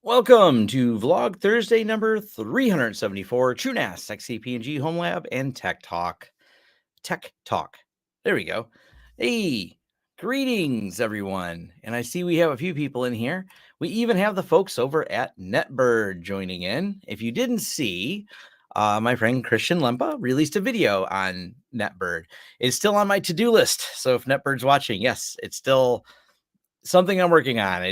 Welcome to Vlog Thursday number 374, TrueNAS, XCP-NG Homelab, and Tech Talk. Tech Talk. There we go. Hey, greetings, everyone. And I see we have a few people in here. We even have the folks over at NetBird joining in. If you didn't see, my friend Christian Lempa released a video on NetBird. It's still on my to-do list. So if NetBird's watching, yes, it's still something I'm working on.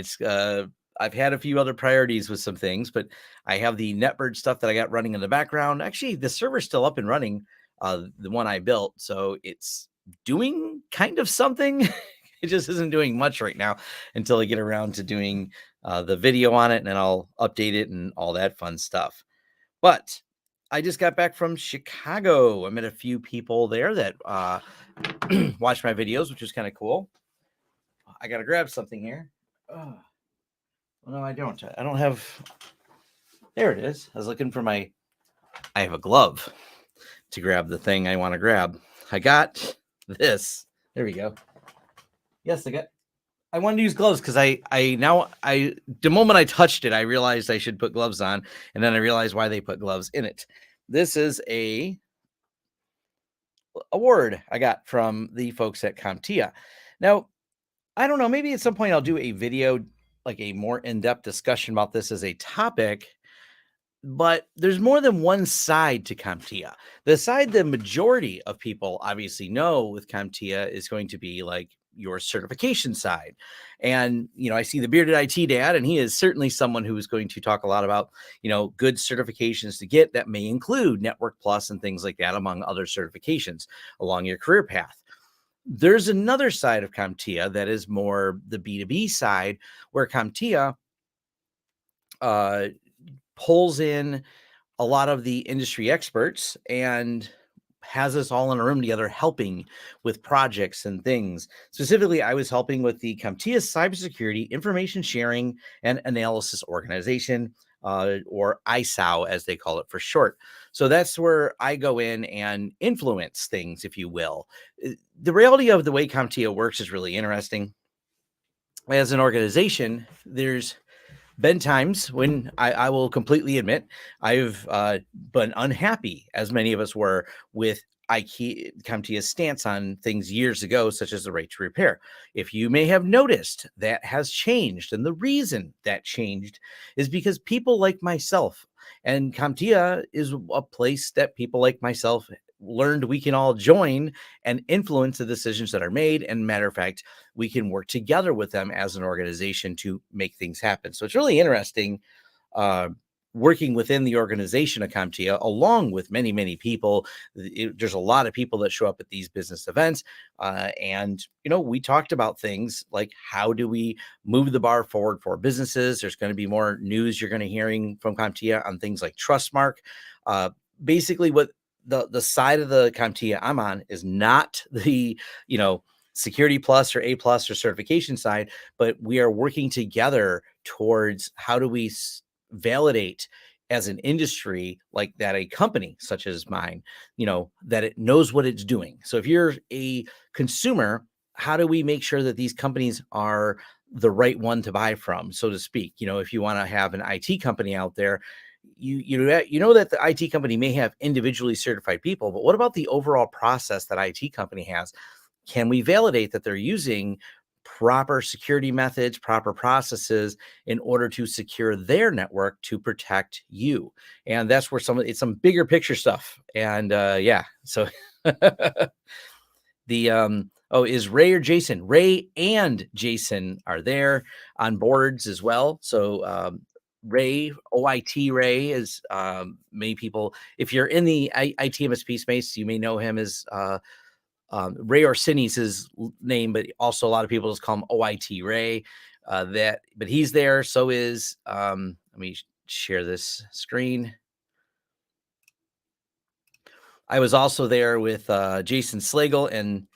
I've had a few other priorities with some things, but I have the NetBird stuff that I got running in the background. Actually, the server's still up and running, the one I built, so it's doing kind of something. It just isn't doing much right now until I get around to doing the video on it, and then I'll update it and all that fun stuff. But I just got back from Chicago. I met a few people there that watched my videos, which was kind of cool. I got to grab something here. Oh, no, I don't. I don't have. There it is. I was looking for I have a glove to grab the thing I want to grab. I got this. There we go. Yes, I wanted to use gloves because the moment I touched it, I realized I should put gloves on, and then I realized why they put gloves in it. This is a award I got from the folks at CompTIA. Now, I don't know, maybe at some point I'll do a video, like a more in-depth discussion about this as a topic, but there's more than one side to CompTIA. The side the majority of people obviously know with CompTIA is going to be like your certification side. And, I see the bearded IT dad, and he is certainly someone who is going to talk a lot about, good certifications to get that may include Network Plus and things like that, among other certifications along your career path. There's another side of CompTIA that is more the B2B side, where CompTIA pulls in a lot of the industry experts and has us all in a room together helping with projects and things. Specifically, I was helping with the CompTIA Cybersecurity Information Sharing and Analysis Organization, or ISAO, as they call it for short. So that's where I go in and influence things, if you will. The reality of the way CompTIA works is really interesting. As an organization, there's been times when I will completely admit I've been unhappy, as many of us were, with CompTIA's stance on things years ago, such as the right to repair. If you may have noticed, that has changed. And the reason that changed is because people like myself, and CompTIA is a place that people like myself learned we can all join and influence the decisions that are made. And matter of fact, we can work together with them as an organization to make things happen. So it's really interesting working within the organization of CompTIA, along with many, many people. There's a lot of people that show up at these business events. And we talked about things like, how do we move the bar forward for businesses? There's going to be more news you're going to hearing from CompTIA on things like Trustmark. Basically, what the side of the CompTIA I'm on is not the, Security Plus or A Plus or certification side, but we are working together towards how do we validate as an industry, like that a company such as mine, that it knows what it's doing. So if you're a consumer, how do we make sure that these companies are the right one to buy from, so to speak? If you want to have an IT company out there, you know that the IT company may have individually certified people, but what about the overall process that IT company has? Can we validate that they're using proper security methods, proper processes in order to secure their network to protect you? And that's where it's some bigger picture stuff. And so is Ray or Jason? Ray and Jason are there on boards as well. So Ray, OIT Ray, is many people, if you're in the IT MSP space, you may know him as Ray Orsini's his name, but also a lot of people just call him OIT Ray. But he's there. So is let me share this screen. I was also there with Jason Slagle and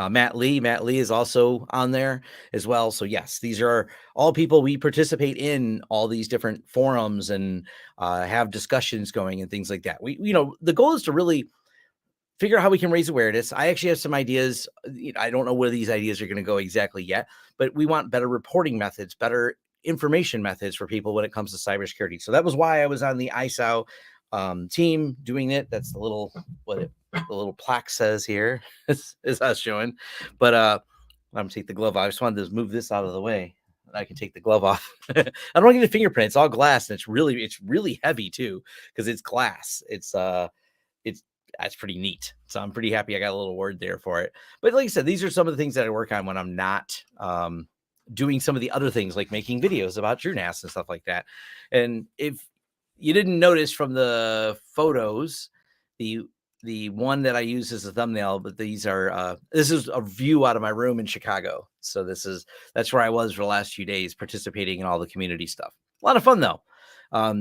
Matt Lee. Matt Lee is also on there as well. So yes, these are all people we participate in all these different forums and have discussions going and things like that. The goal is to really figure out how we can raise awareness. I actually have some ideas. I don't know where these ideas are going to go exactly yet, but we want better reporting methods, better information methods for people when it comes to cybersecurity. So that was why I was on the ISO team doing it. That's the little the little plaque says here is us showing. But I'm gonna take the glove off. I just wanted to move this out of the way. I can take the glove off. I don't want to get a fingerprint. It's all glass, and it's really heavy too because it's glass. That's pretty neat. So I'm pretty happy I got a little award there for it. But like I said, these are some of the things that I work on when I'm not doing some of the other things like making videos about TrueNAS and stuff like that. And if you didn't notice from the photos, the one that I use as a thumbnail, but these are this is a view out of my room in Chicago. So that's where I was for the last few days participating in all the community stuff. A lot of fun though,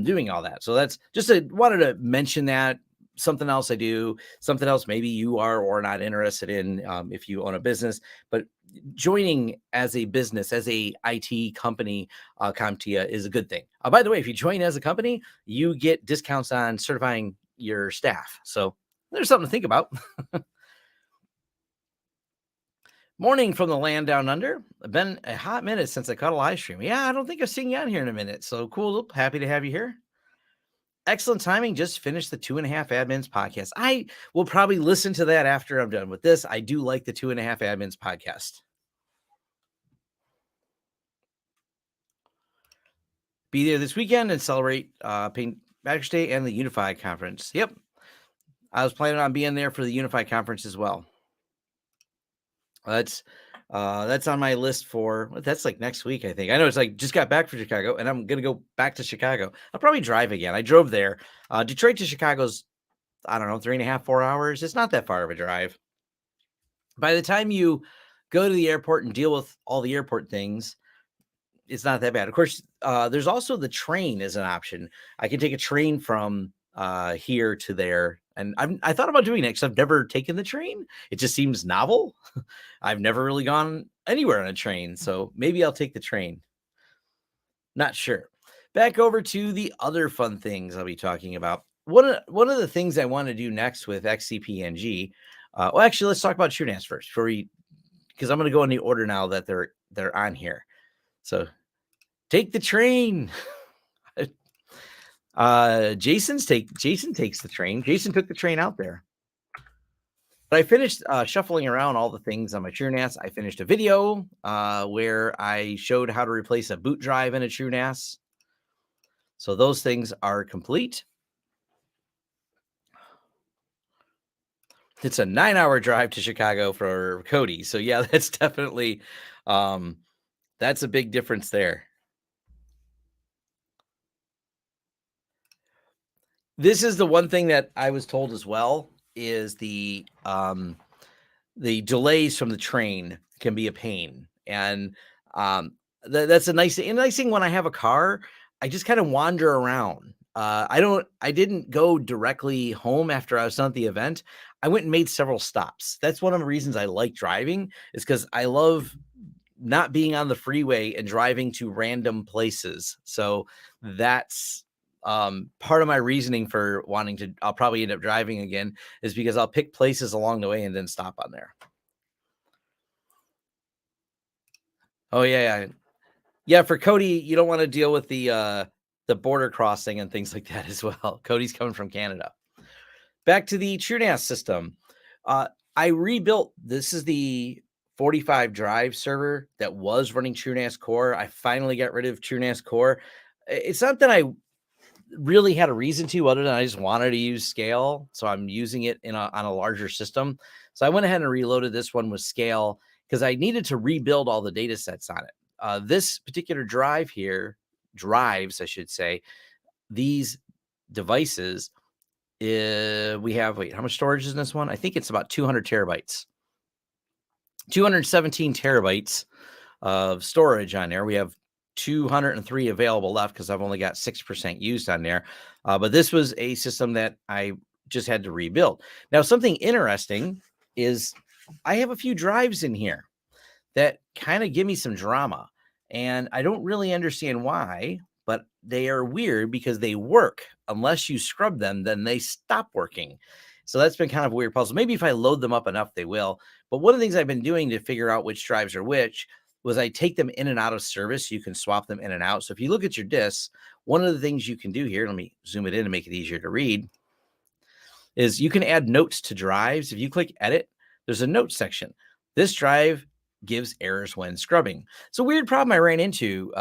doing all that. So that's just wanted to mention that. Something else I do, something else maybe you are or not interested in if you own a business, but joining as a business, as a IT company, CompTIA is a good thing. By the way, if you join as a company, you get discounts on certifying your staff. So there's something to think about. Morning from the land down under. Been a hot minute since I caught a live stream. Yeah, I don't think I've seen you on here in a minute. So cool. Happy to have you here. Excellent timing. Just finished the 2.5 Admins podcast. I will probably listen to that after I'm done with this. I do like the 2.5 Admins podcast. Be there this weekend and celebrate Paint Patrick's Day and the UniFi conference. Yep. I was planning on being there for the UniFi conference as well. That's on my list for, that's like next week, I think. I know it's like just got back from Chicago and I'm going to go back to Chicago. I'll probably drive again. I drove there. Detroit to Chicago's, I don't know, 3.5, 4 hours. It's not that far of a drive. By the time you go to the airport and deal with all the airport things, it's not that bad. Of course, there's also the train as an option. I can take a train from here to there. And I thought about doing it because I've never taken the train. It just seems novel. I've never really gone anywhere on a train. So maybe I'll take the train. Not sure. Back over to the other fun things I'll be talking about. One of the things I want to do next with XCP-NG. Well, actually, let's talk about TrueNAS first because I'm going to go in the order now that they're on here. So take the train. Jason takes the train. Jason took the train out there. But I finished shuffling around all the things on my TrueNAS. I finished a video where I showed how to replace a boot drive in a TrueNAS. So those things are complete. It's a 9-hour drive to Chicago for Cody. So yeah, that's definitely that's a big difference there. This is the one thing that I was told as well is the delays from the train can be a pain. And that's a nice thing when I have a car, I just kind of wander around. I didn't go directly home after I was done at the event. I went and made several stops. That's one of the reasons I like driving is because I love not being on the freeway and driving to random places. So that's part of my reasoning for wanting to, I'll probably end up driving again is because I'll pick places along the way and then stop on there. Oh yeah. Yeah. For Cody, you don't want to deal with the border crossing and things like that as well. Cody's coming from Canada. Back to the TrueNAS system. I rebuilt, this is the 45 drive server that was running TrueNAS Core. I finally got rid of TrueNAS Core. It's not that I really had a reason to other than I just wanted to use scale. So I'm using it on a larger system. So I went ahead and reloaded this one with scale because I needed to rebuild all the data sets on it. This particular drives, I should say, these devices, we have, how much storage is in this one? I think it's about 200 terabytes. 217 terabytes of storage on there. We have 203 available left because I've only got 6% used on there. But this was a system that I just had to rebuild. Now, something interesting is I have a few drives in here that kind of give me some drama. And I don't really understand why, but they are weird because they work. Unless you scrub them, then they stop working. So that's been kind of a weird puzzle. Maybe if I load them up enough, they will. But one of the things I've been doing to figure out which drives are which was I take them in and out of service. You can swap them in and out. So if you look at your disks, one of the things you can do here, let me zoom it in to make it easier to read, is you can add notes to drives. If you click edit, there's a notes section. This drive gives errors when scrubbing. It's a weird problem I ran into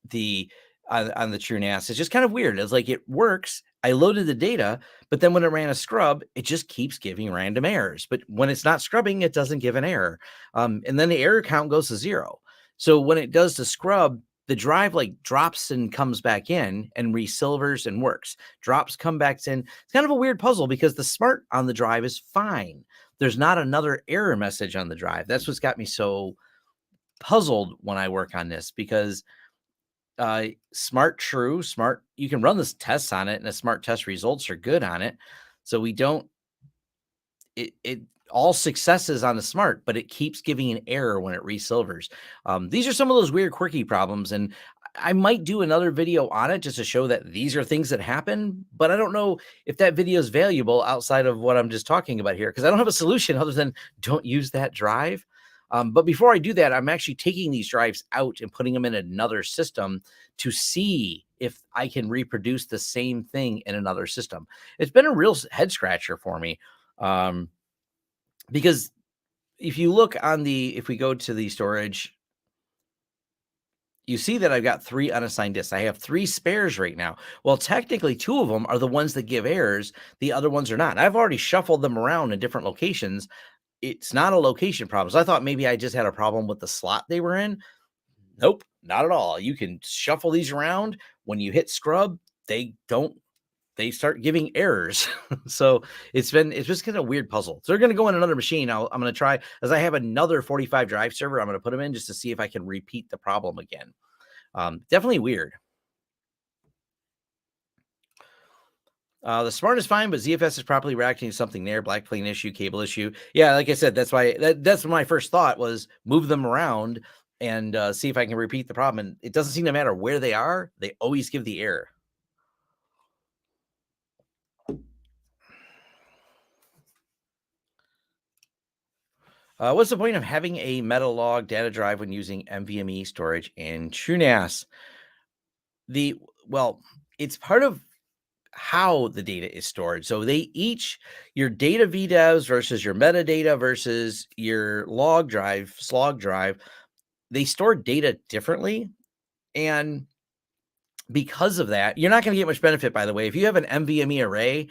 the on the TrueNAS. It's just kind of weird. It's like it works. I loaded the data, but then when it ran a scrub, it just keeps giving random errors. But when it's not scrubbing, it doesn't give an error. And then the error count goes to 0. So when it does the scrub, the drive like drops and comes back in and resilvers and works. Drops, come back in. It's kind of a weird puzzle because the smart on the drive is fine. There's not another error message on the drive. That's what's got me so puzzled when I work on this, because smart, you can run this tests on it and the smart test results are good on it. So we don't, it all successes on the smart, but it keeps giving an error when it resilvers. These are some of those weird, quirky problems. And I might do another video on it just to show that these are things that happen, but I don't know if that video is valuable outside of what I'm just talking about here, because I don't have a solution other than don't use that drive. But before I do that, I'm actually taking these drives out and putting them in another system to see if I can reproduce the same thing in another system. It's been a real head scratcher for me, because if you look on if we go to the storage, you see that I've got 3 unassigned disks. I have 3 spares right now. Well, technically 2 of them are the ones that give errors. The other ones are not. I've already shuffled them around in different locations. It's not a location problem. So I thought maybe I just had a problem with the slot they were in. Nope, not at all. You can shuffle these around. When you hit scrub, they start giving errors. So it's just kind of a weird puzzle. So they're going to go in another machine. I'm going to try, as I have another 45 drive server, I'm going to put them in just to see if I can repeat the problem again. Definitely weird. The smart is fine, but ZFS is properly reacting to something there. Black plane issue, cable issue. Yeah, like I said, that's why that's my first thought was move them around and see if I can repeat the problem. And it doesn't seem to matter where they are. They always give the error. What's the point of having a metalog data drive when using NVMe storage in TrueNAS? Well, it's part of how the data is stored. So they each, your data VDEVs versus your metadata versus your slog drive, they store data differently. And because of that, you're not going to get much benefit, by the way. If you have an NVMe array,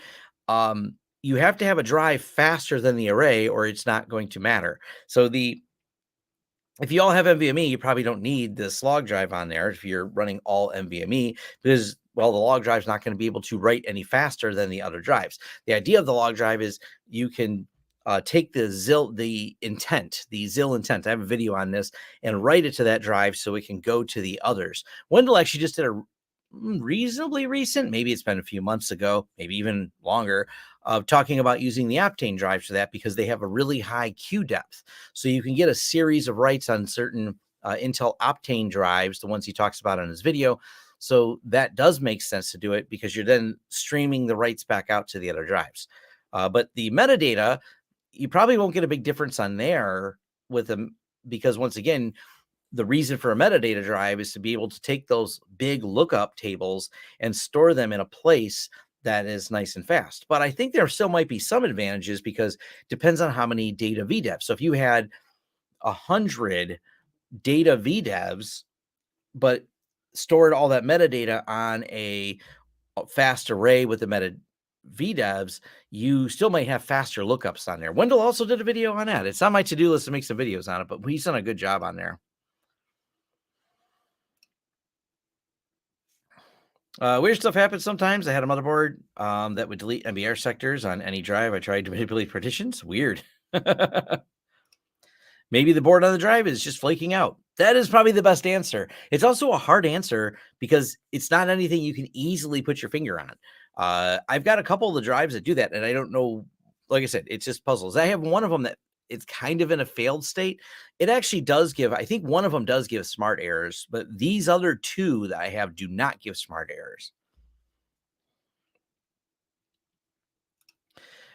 you have to have a drive faster than the array or it's not going to matter. So if you all have NVMe, you probably don't need this log drive on there if you're running all NVMe, because, well, the log drive is not going to be able to write any faster than the other drives. The idea of the log drive is you can take the ZIL intent. I have a video on this, and write it to that drive so it can go to the others. Wendell actually just did a reasonably recent, maybe it's been a few months ago, maybe even longer, of talking about using the Optane drives for that because they have a really high queue depth. So you can get a series of writes on certain Intel Optane drives, the ones he talks about in his video. So that does make sense to do it because you're then streaming the writes back out to the other drives. But the metadata, you probably won't get a big difference on there with them because, once again, the reason for a metadata drive is to be able to take those big lookup tables and store them in a place that is nice and fast. But I think there still might be some advantages because it depends on how many data VDEVs. So if you had 100 data VDEVs, but stored all that metadata on a fast array with the meta VDEVs, you still might have faster lookups on there. Wendell also did a video on that. It's on my to-do list to make some videos on it, but he's done a good job on there. Weird stuff happens sometimes. I had a motherboard that would delete MBR sectors on any drive. I tried to manipulate partitions. Weird. Maybe the board on the drive is just flaking out. That is probably the best answer. It's also a hard answer because it's not anything you can easily put your finger on. I've got a couple of the drives that do that, and I don't know. Like I said, it's just puzzles. I have one of them that it's kind of in a failed state. It actually does give, I think one of them does give smart errors, but these other 2 that I have do not give smart errors.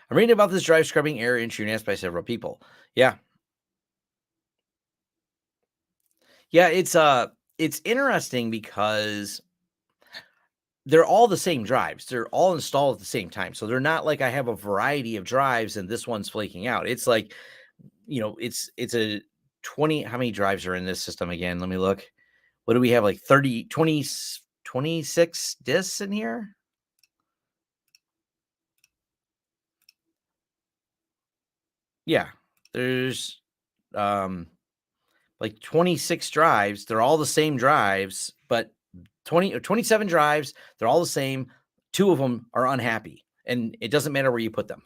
I'm reading about this drive scrubbing error in TrueNAS by several people. Yeah. Yeah, it's interesting because they're all the same drives. They're all installed at the same time. So they're not like I have a variety of drives and this one's flaking out. It's like, it's a 20. How many drives are in this system again? Let me look. What do we have? Like 30, 20, 26 disks in here? Yeah. There's like 26 drives. They're all the same drives, but 20 or 27 drives, they're all the same. Two of them are unhappy, and it doesn't matter where you put them.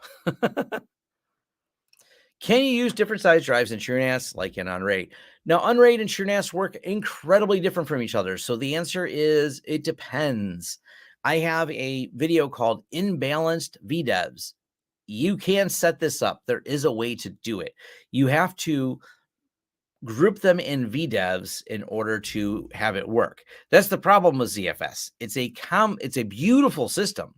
Can you use different size drives in TrueNAS like in Unraid? Now, Unraid and TrueNAS work incredibly different from each other. So the answer is it depends. I have a video called Imbalanced VDEVs. You can set this up. There is a way to do it. You have to group them in VDEVs in order to have it work. That's the problem with ZFS. It's a beautiful system,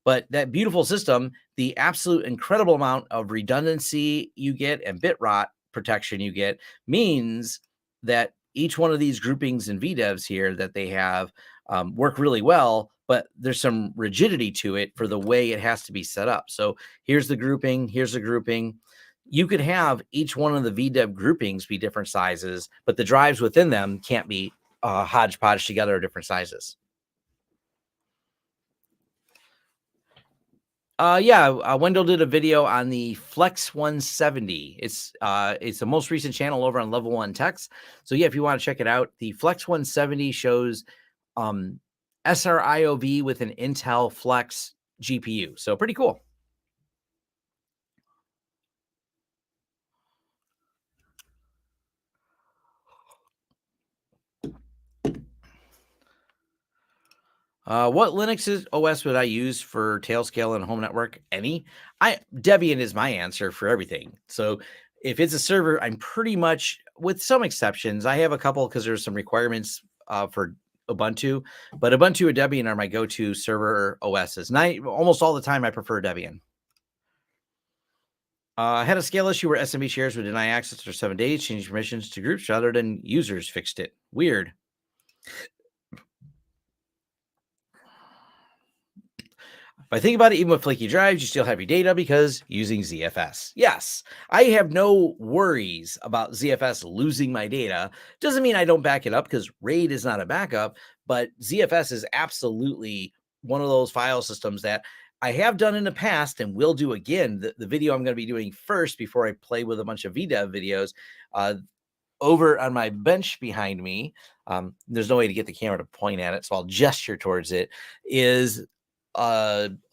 but that beautiful system, the absolute incredible amount of redundancy you get and bit rot protection you get means that each one of these groupings in VDEVs here that they have work really well, but there's some rigidity to it for the way it has to be set up. So here's the grouping, here's the grouping. You could have each one of the VDEV groupings be different sizes, but the drives within them can't be hodgepodge together at different sizes. Wendell did a video on the Flex 170. It's the most recent channel over on Level 1 Techs. So yeah, if you want to check it out, the Flex 170 shows SRIOV with an Intel Flex GPU. So pretty cool. What Linux OS would I use for Tailscale and home network? Any? Debian is my answer for everything. So if it's a server, I'm pretty much, with some exceptions, I have a couple because there's some requirements for Ubuntu, but Ubuntu or Debian are my go-to server OSs. And almost all the time I prefer Debian. I had a scale issue where SMB shares would deny access for 7 days, change permissions to groups rather than users. Fixed it. Weird. If I think about it, even with flaky drives, you still have your data because using ZFS. Yes, I have no worries about ZFS losing my data. Doesn't mean I don't back it up because RAID is not a backup, but ZFS is absolutely one of those file systems that I have done in the past and will do again. The video I'm going to be doing first before I play with a bunch of VDEV videos over on my bench behind me. There's no way to get the camera to point at it, so I'll gesture towards it, is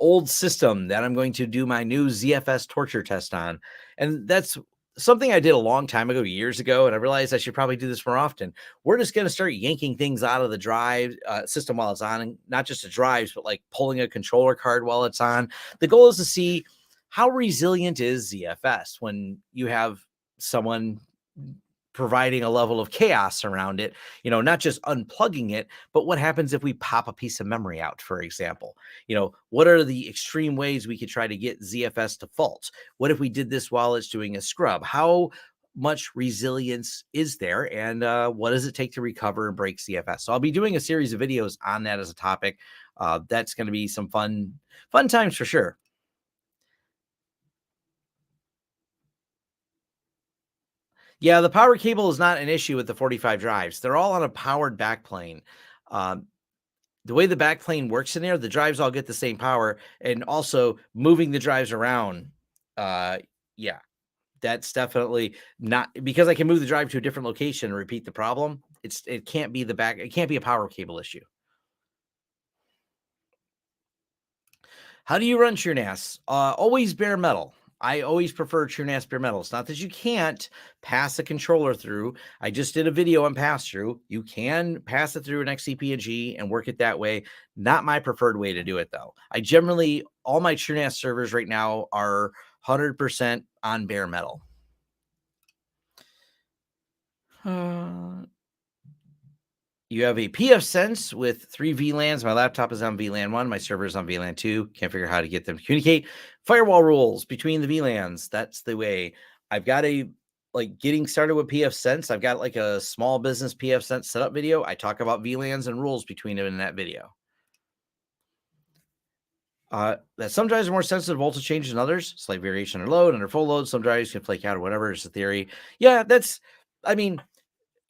old system that I'm going to do my new ZFS torture test on. And that's something I did a long time ago, years ago, and I realized I should probably do this more often. We're just going to start yanking things out of the drive system while it's on, and not just the drives, but like pulling a controller card while it's on. The goal is to see how resilient is ZFS when you have someone providing a level of chaos around it, not just unplugging it, but what happens if we pop a piece of memory out, for example? What are the extreme ways we could try to get ZFS to fault? What if we did this while it's doing a scrub? How much resilience is there? And what does it take to recover and break ZFS? So I'll be doing a series of videos on that as a topic. That's going to be some fun times for sure. Yeah, the power cable is not an issue with the 45 drives. They're all on a powered backplane. Um, the way the backplane works in there, the drives all get the same power, and also moving the drives around. Yeah, that's definitely not, because I can move the drive to a different location and repeat the problem. It can't be it can't be a power cable issue. How do you run TrueNAS? Always bare metal. I always prefer TrueNAS bare metal. It's not that you can't pass a controller through. I just did a video on pass through. You can pass it through an XCP-NG and work it that way. Not my preferred way to do it, though. All my TrueNAS servers right now are 100% on bare metal. You have a pfSense with 3 VLANs. My laptop is on VLAN 1. My server is on VLAN 2. Can't figure out how to get them to communicate. Firewall rules between the VLANs. That's the way. I've got a like getting started with pfSense, I've got like a small business pfSense setup video. I talk about VLANs and rules between them in that video. That some drives are more sensitive to voltage changes than others, slight variation in load, under full load. Some drives can flake out or whatever. It's a theory. Yeah, I mean,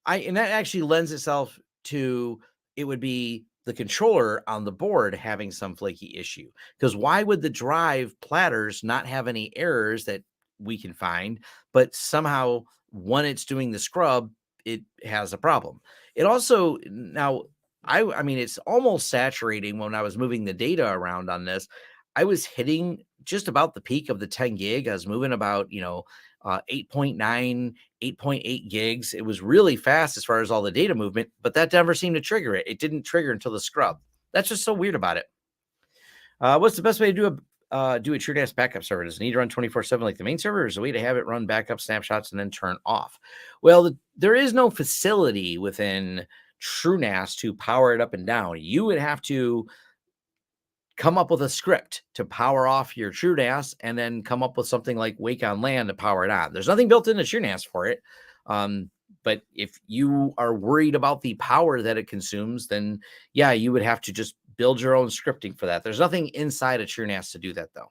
and that actually lends itself to, it would be the controller on the board having some flaky issue. Because why would the drive platters not have any errors that we can find, but somehow when it's doing the scrub, it has a problem? It also, now, I mean, it's almost saturating. When I was moving the data around on this, I was hitting just about the peak of the 10 gig. I was moving about, 8.9, 8.8 gigs. It was really fast as far as all the data movement, but that never seemed to trigger it. It didn't trigger until the scrub. That's just so weird about it. What's the best way to do a TrueNAS backup server? Does it need to run 24/7 like the main server, or is there a way to have it run backup snapshots and then turn off? Well, there is no facility within TrueNAS to power it up and down. You would have to come up with a script to power off your TrueNAS and then come up with something like Wake on LAN to power it on. There's nothing built into TrueNAS for it. But if you are worried about the power that it consumes, then yeah, you would have to just build your own scripting for that. There's nothing inside of TrueNAS to do that, though.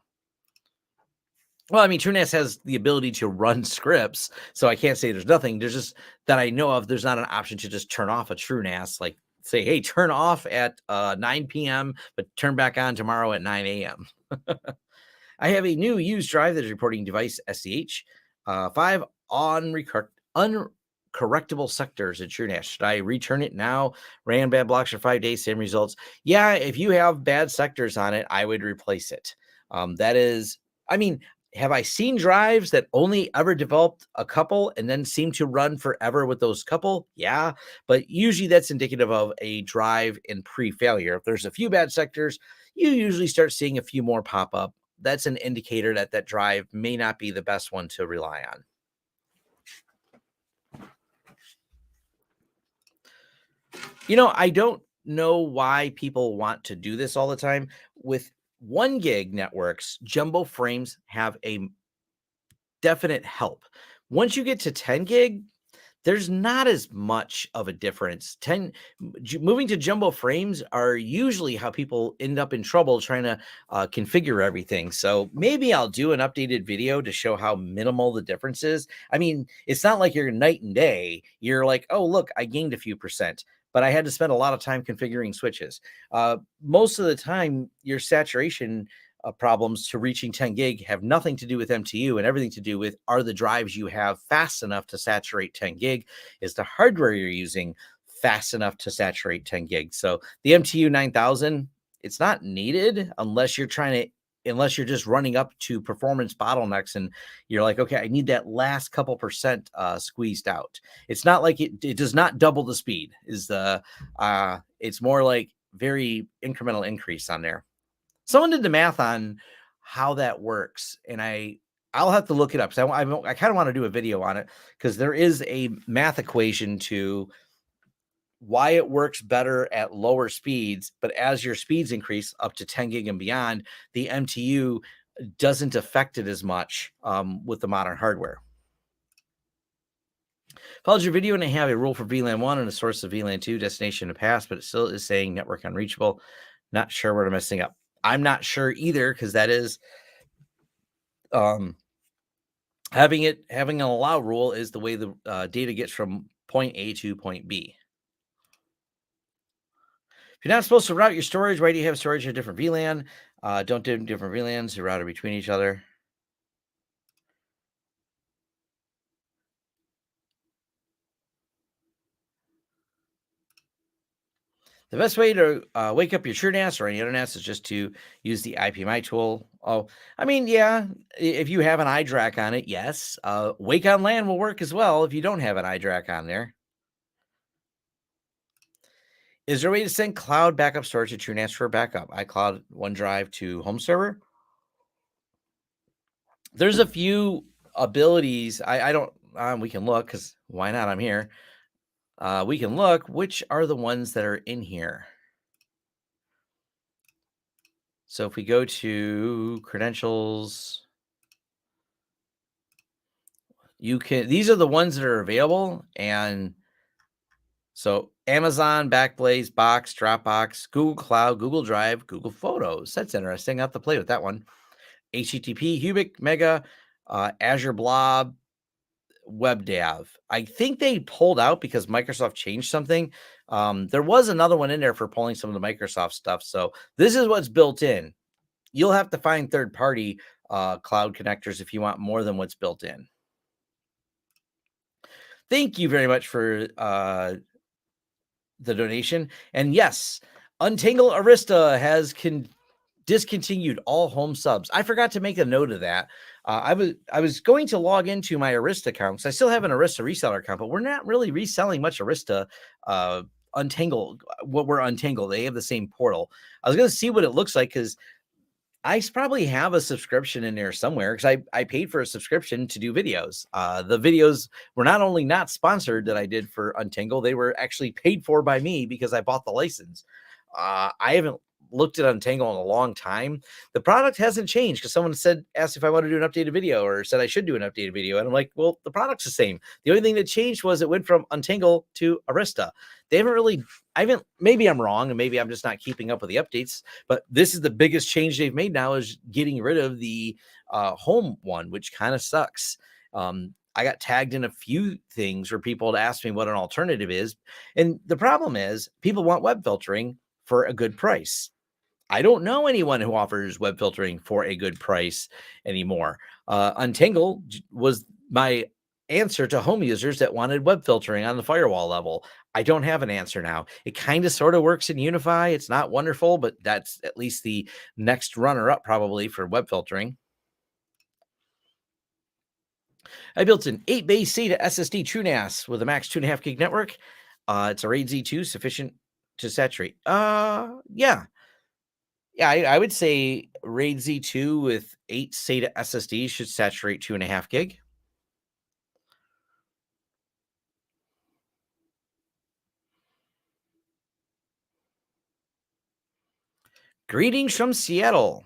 Well, I mean, TrueNAS has the ability to run scripts, so I can't say there's nothing. There's just, that I know of, there's not an option to just turn off a TrueNAS, like say, hey, turn off at 9 p.m., but turn back on tomorrow at 9 a.m. I have a new used drive that is reporting device SDH 5 uncorrectable sectors in TrueNAS. Should I return it now? Ran bad blocks for 5 days, same results. Yeah, if you have bad sectors on it, I would replace it. That is, I mean, have I seen drives that only ever developed a couple and then seem to run forever with those couple? Yeah, but usually that's indicative of a drive in pre-failure. If there's a few bad sectors, you usually start seeing a few more pop up. That's an indicator that that drive may not be the best one to rely on. I don't know why people want to do this all the time. With 1 gig networks, jumbo frames have a definite help. Once you get to 10 gig, there's not as much of a difference. Moving to jumbo frames are usually how people end up in trouble trying to configure everything. So maybe I'll do an updated video to show how minimal the difference is. I mean, it's not like you're night and day. You're like, oh, look, I gained a few percent, but I had to spend a lot of time configuring switches. Most of the time, your saturation problems to reaching 10 gig have nothing to do with MTU and everything to do with, are the drives you have fast enough to saturate 10 gig? Is the hardware you're using fast enough to saturate 10 gig? So the MTU 9000, it's not needed unless you're just running up to performance bottlenecks and you're like, okay, I need that last couple percent squeezed out. It's not like it does not double the speed. It's more like very incremental increase on there. Someone did the math on how that works, and I'll have to look it up, because I kind of want to do a video on it, because there is a math equation to why it works better at lower speeds, but as your speeds increase up to 10 gig and beyond, the MTU doesn't affect it as much with the modern hardware. Followed your video, and I have a rule for VLAN 1 and a source of VLAN 2 destination to pass, but it still is saying network unreachable. Not sure what I'm messing up. I'm not sure either, because that is having an allow rule is the way the data gets from point A to point B. If you're not supposed to route your storage, why do you have storage in a different VLAN? Don't do different VLANs, you route it between each other. The best way to wake up your TrueNAS or any other NAS is just to use the IPMI tool. Oh, I mean, yeah, if you have an iDRAC on it, yes. Wake on LAN will work as well if you don't have an iDRAC on there. Is there a way to send cloud backup storage to TrueNAS for backup? iCloud, OneDrive to home server? There's a few abilities. I don't, we can look, because why not? I'm here. We can look which are the ones that are in here. So if we go to credentials, these are the ones that are available. And so Amazon, Backblaze, Box, Dropbox, Google Cloud, Google Drive, Google Photos. That's interesting. I have to play with that one. HTTP, Hubic, Mega, Azure Blob, Webdev. I think they pulled out because Microsoft changed something. There was another one in there for pulling some of the Microsoft stuff. So this is what's built in. You'll have to find third-party cloud connectors if you want more than what's built in. Thank you very much for the donation. And yes, Untangle Arista has discontinued all home subs. I forgot to make a note of that. I was going to log into my Arista account because I still have an Arista reseller account, but we're not really reselling much Arista. Untangle, what we're Untangle, they have the same portal. I was going to see what it looks like because I probably have a subscription in there somewhere because I paid for a subscription to do videos. The videos were not only not sponsored that I did for Untangle, they were actually paid for by me because I bought the license. I haven't looked at Untangle in a long time. The product hasn't changed because someone asked if I want to do an updated video or said I should do an updated video. And I'm like, well, the product's the same. The only thing that changed was it went from Untangle to Arista. They maybe I'm wrong and maybe I'm just not keeping up with the updates, but this is the biggest change they've made now is getting rid of the home one, which kind of sucks. I got tagged in a few things where people had asked me what an alternative is. And the problem is people want web filtering for a good price. I don't know anyone who offers web filtering for a good price anymore. Untangle was my answer to home users that wanted web filtering on the firewall level. I don't have an answer now. It kind of sort of works in UniFi. It's not wonderful, but that's at least the next runner up probably for web filtering. I built an 8-bay SATA SSD TrueNAS with a max 2.5 gig network. It's a RAID Z2 sufficient to saturate. Yeah. Yeah, I would say RAID Z2 with 8 SATA SSDs should saturate 2.5 gig. Greetings from Seattle.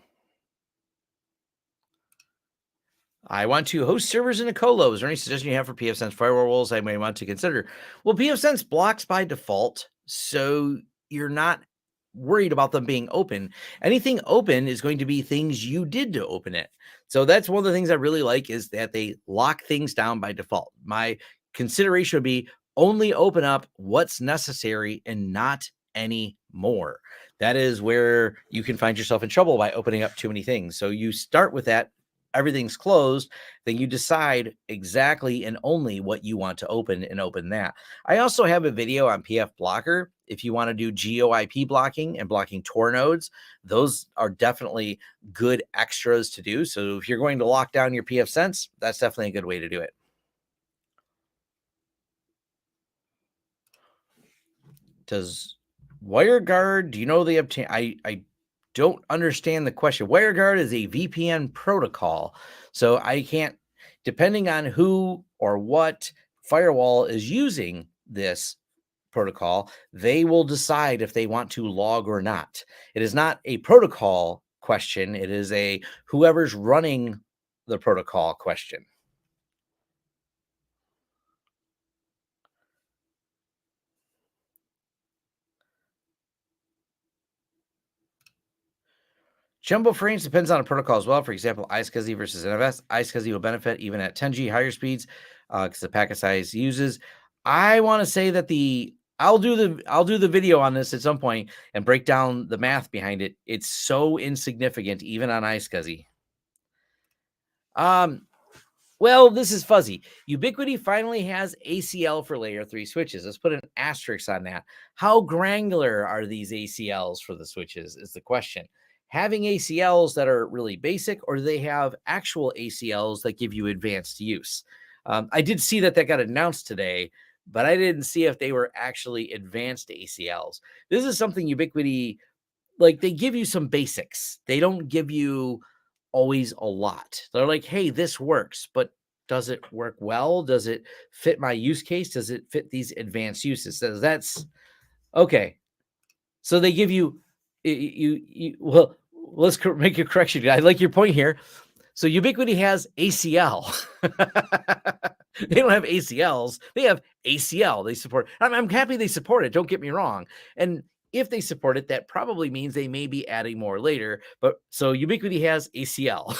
I want to host servers in a colo. Is there any suggestion you have for pfSense firewalls I may want to consider? Well, pfSense blocks by default, so you're not worried about them being open. Anything open is going to be things you did to open it. So that's one of the things I really like is that they lock things down by default. My consideration would be only open up what's necessary and not any more. That is where you can find yourself in trouble by opening up too many things. So you start with that. Everything's closed, then you decide exactly and only what you want to open and open that. I also have a video on PFBlocker. If you want to do GeoIP blocking and blocking Tor nodes, those are definitely good extras to do. So if you're going to lock down your pfSense, that's definitely a good way to do it. Does WireGuard, do you know they obtain? I don't understand the question. WireGuard is a VPN protocol. So I can't, depending on who or what firewall is using this protocol, they will decide if they want to log or not. It is not a protocol question. It is a whoever's running the protocol question. Jumbo frames depends on a protocol as well. For example, iSCSI versus NFS. iSCSI will benefit even at 10G higher speeds because the packet size uses. I want to say that I'll do the video on this at some point and break down the math behind it. It's so insignificant even on iSCSI. Well, this is fuzzy. Ubiquiti finally has ACL for layer 3 switches. Let's put an asterisk on that. How granular are these ACLs for the switches is the question. Having ACLs that are really basic, or do they have actual ACLs that give you advanced use? I did see that got announced today, but I didn't see if they were actually advanced ACLs. This is something Ubiquiti, like they give you some basics. They don't give you always a lot. They're like, hey, this works, but does it work well? Does it fit my use case? Does it fit these advanced uses? So that's okay. So they give you, well, let's make a correction. I like your point here. So Ubiquiti has ACL. They don't have ACLs. They have ACL. They support. I'm happy they support it. Don't get me wrong. And if they support it, that probably means they may be adding more later. But so Ubiquiti has ACL.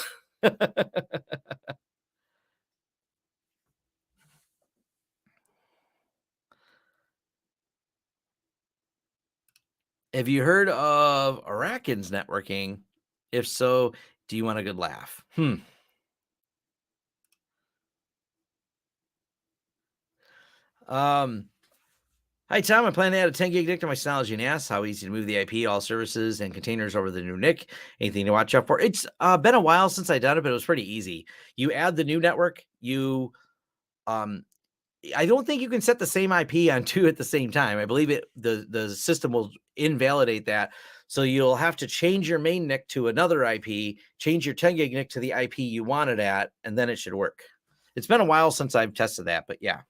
Have you heard of Arakan's networking? If so, do you want a good laugh? Um, Hi, Tom. I plan to add a 10 gig NIC to my Synology NAS. How easy to move the IP, all services, and containers over the new NIC? Anything to watch out for? It's been a while since I done it, but it was pretty easy. You add the new network. Um, I don't think you can set the same IP on two at the same time. I believe the system will invalidate that. So you'll have to change your main NIC to another IP, change your 10 gig NIC to the IP you want it at, and then it should work. It's been a while since I've tested that, but yeah.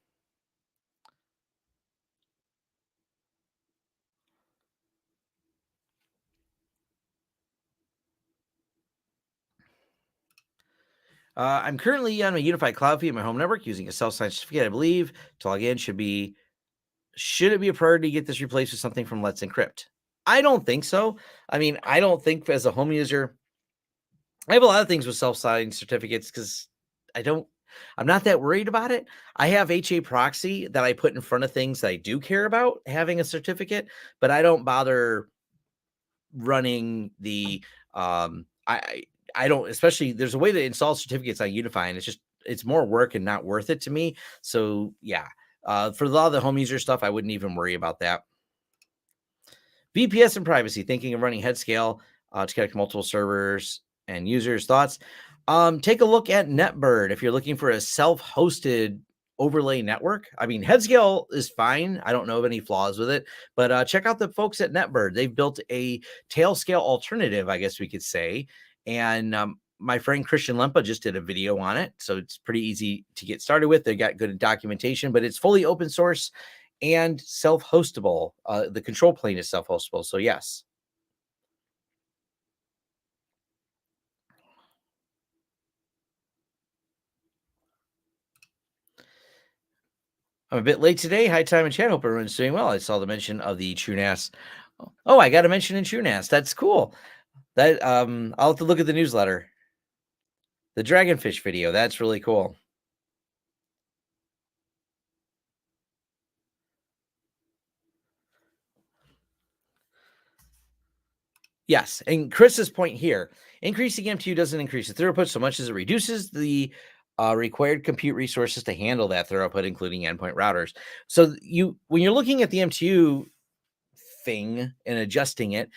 I'm currently on a UniFi cloud feed in my home network using a self-signed certificate. I believe to log in should it be a priority to get this replaced with something from Let's Encrypt? I don't think so. I mean, I don't think as a home user, I have a lot of things with self-signed certificates because I don't, I'm not that worried about it. I have HA proxy that I put in front of things that I do care about having a certificate, but I don't bother running the I don't, especially there's a way to install certificates on UniFi and it's more work and not worth it to me. So yeah. For a lot of the home user stuff, I wouldn't even worry about that. VPS and privacy, thinking of running head scale to connect multiple servers and users. Thoughts? Take a look at NetBird if you're looking for a self-hosted overlay network. I mean, headscale is fine. I don't know of any flaws with it, but check out the folks at NetBird. They've built a tailscale alternative, I guess we could say. And my friend Christian Lempa just did a video on it, so it's pretty easy to get started with. They got good documentation, but it's fully open source and self-hostable. The control plane is self-hostable, so yes. I'm a bit late today. High time and chat. Hope everyone's doing well. I saw the mention of the TrueNAS. Oh, I got a mention in TrueNAS. That's cool. That I'll have to look at the newsletter. The dragonfish video. That's really cool. Yes, and Chris's point here: increasing MTU doesn't increase the throughput so much as it reduces the required compute resources to handle that throughput, including endpoint routers. So when you're looking at the MTU thing and adjusting it,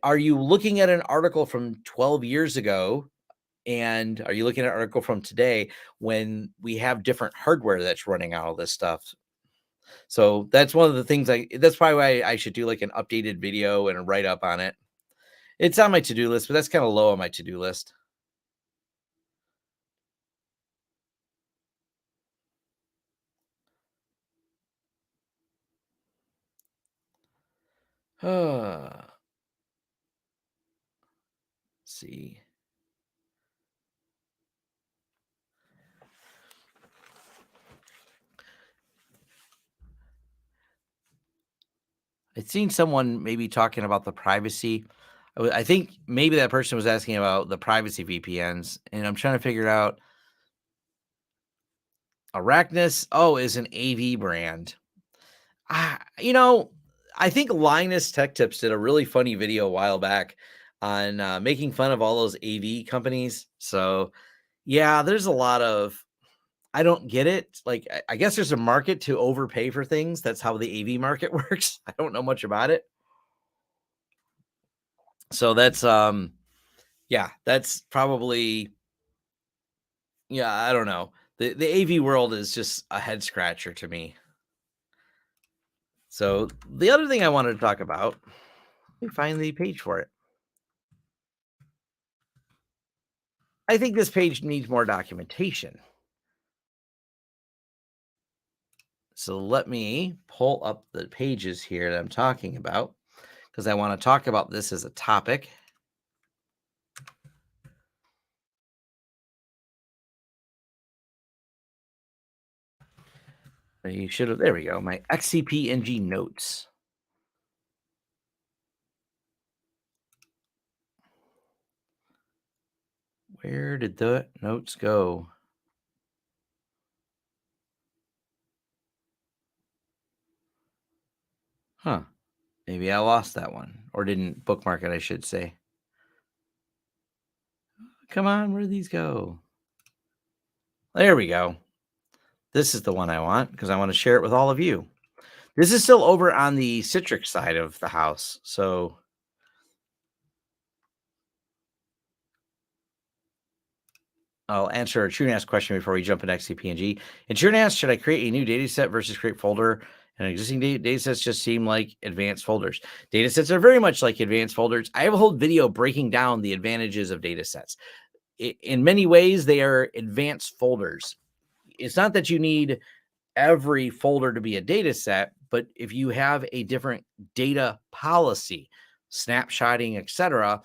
are you looking at an article from 12 years ago? And are you looking at an article from today when we have different hardware that's running all this stuff? So that's one of the things that's probably why I should do like an updated video and a write up on it. It's on my to-do list, but that's kind of low on my to-do list. Let's see. I'd seen someone maybe talking about the privacy. I think maybe that person was asking about the privacy VPNs, and I'm trying to figure out Arachnus. Oh, is an AV brand. You know, I think Linus Tech Tips did a really funny video a while back on making fun of all those AV companies. So yeah, there's a lot of I don't get it. Like, I guess there's a market to overpay for things. That's how the AV market works. I don't know much about it. So that's yeah, that's probably yeah, I don't know. The AV world is just a head scratcher to me. So the other thing I wanted to talk about, let me find the page for it. I think this page needs more documentation. So let me pull up the pages here that I'm talking about because I want to talk about this as a topic. You should have. There we go. My XCP-NG notes. Where did the notes go? Huh. Maybe I lost that one or didn't bookmark it, I should say. Come on, where did these go? There we go. This is the one I want because I want to share it with all of you. This is still over on the Citrix side of the house. So I'll answer a TrueNAS question before we jump into XCP-NG. In TrueNAS, should I create a new data set versus create folder? And existing data sets just seem like advanced folders. Data sets are very much like advanced folders. I have a whole video breaking down the advantages of data sets. In many ways, they are advanced folders. It's not that you need every folder to be a data set, but if you have a different data policy, snapshotting, etc.,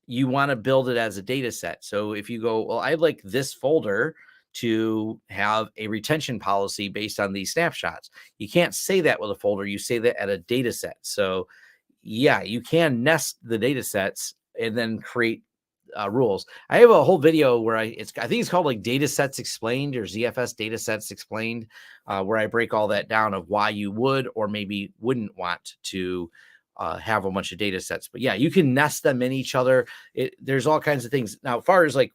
you want to build it as a data set. So if you go, well, I'd like this folder to have a retention policy based on these snapshots. You can't say that with a folder. You say that at a data set. So yeah, you can nest the data sets and then create rules. I have a whole video where I think it's called like Data Sets Explained or ZFS Data Sets Explained, where I break all that down of why you would or maybe wouldn't want to have a bunch of data sets. But yeah, you can nest them in each other. There's all kinds of things. Now, as far as like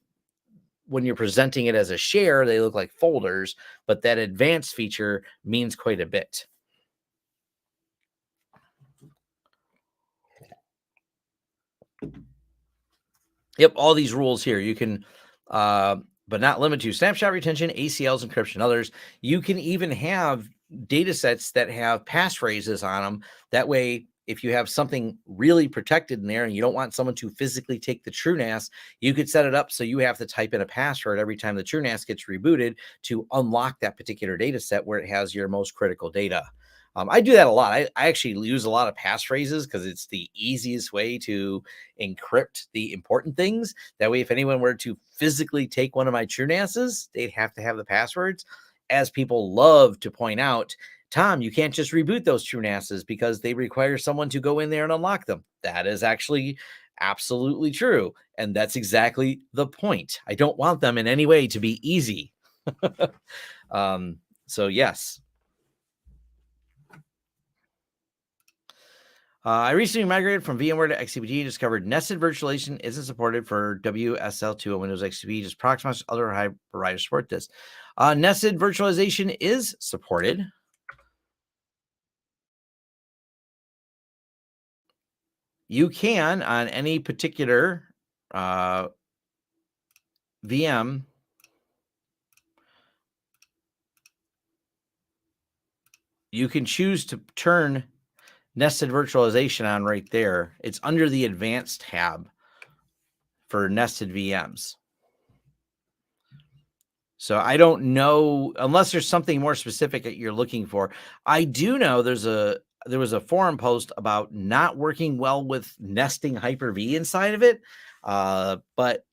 when you're presenting it as a share, they look like folders, but that advanced feature means quite a bit. Yep, all these rules here. You can, but not limited to snapshot retention, ACLs, encryption, others. You can even have data sets that have passphrases on them. That way, if you have something really protected in there and you don't want someone to physically take the TrueNAS, you could set it up so you have to type in a password every time the TrueNAS gets rebooted to unlock that particular data set where it has your most critical data. I do that a lot. I actually use a lot of passphrases because it's the easiest way to encrypt the important things. That way, if anyone were to physically take one of my TrueNASs, they'd have to have the passwords. As people love to point out, Tom, you can't just reboot those TrueNASs because they require someone to go in there and unlock them. That is actually absolutely true. And that's exactly the point. I don't want them in any way to be easy. So yes. I recently migrated from VMware to XCP, discovered nested virtualization isn't supported for WSL2 on Windows XCP. Just Proxmox, other high providers support this. Nested virtualization is supported. You can, on any particular VM, you can choose to turn nested virtualization on right there. It's under the advanced tab for nested VMs. So I don't know, unless there's something more specific that you're looking for. I do know there was a forum post about not working well with nesting Hyper-V inside of it. But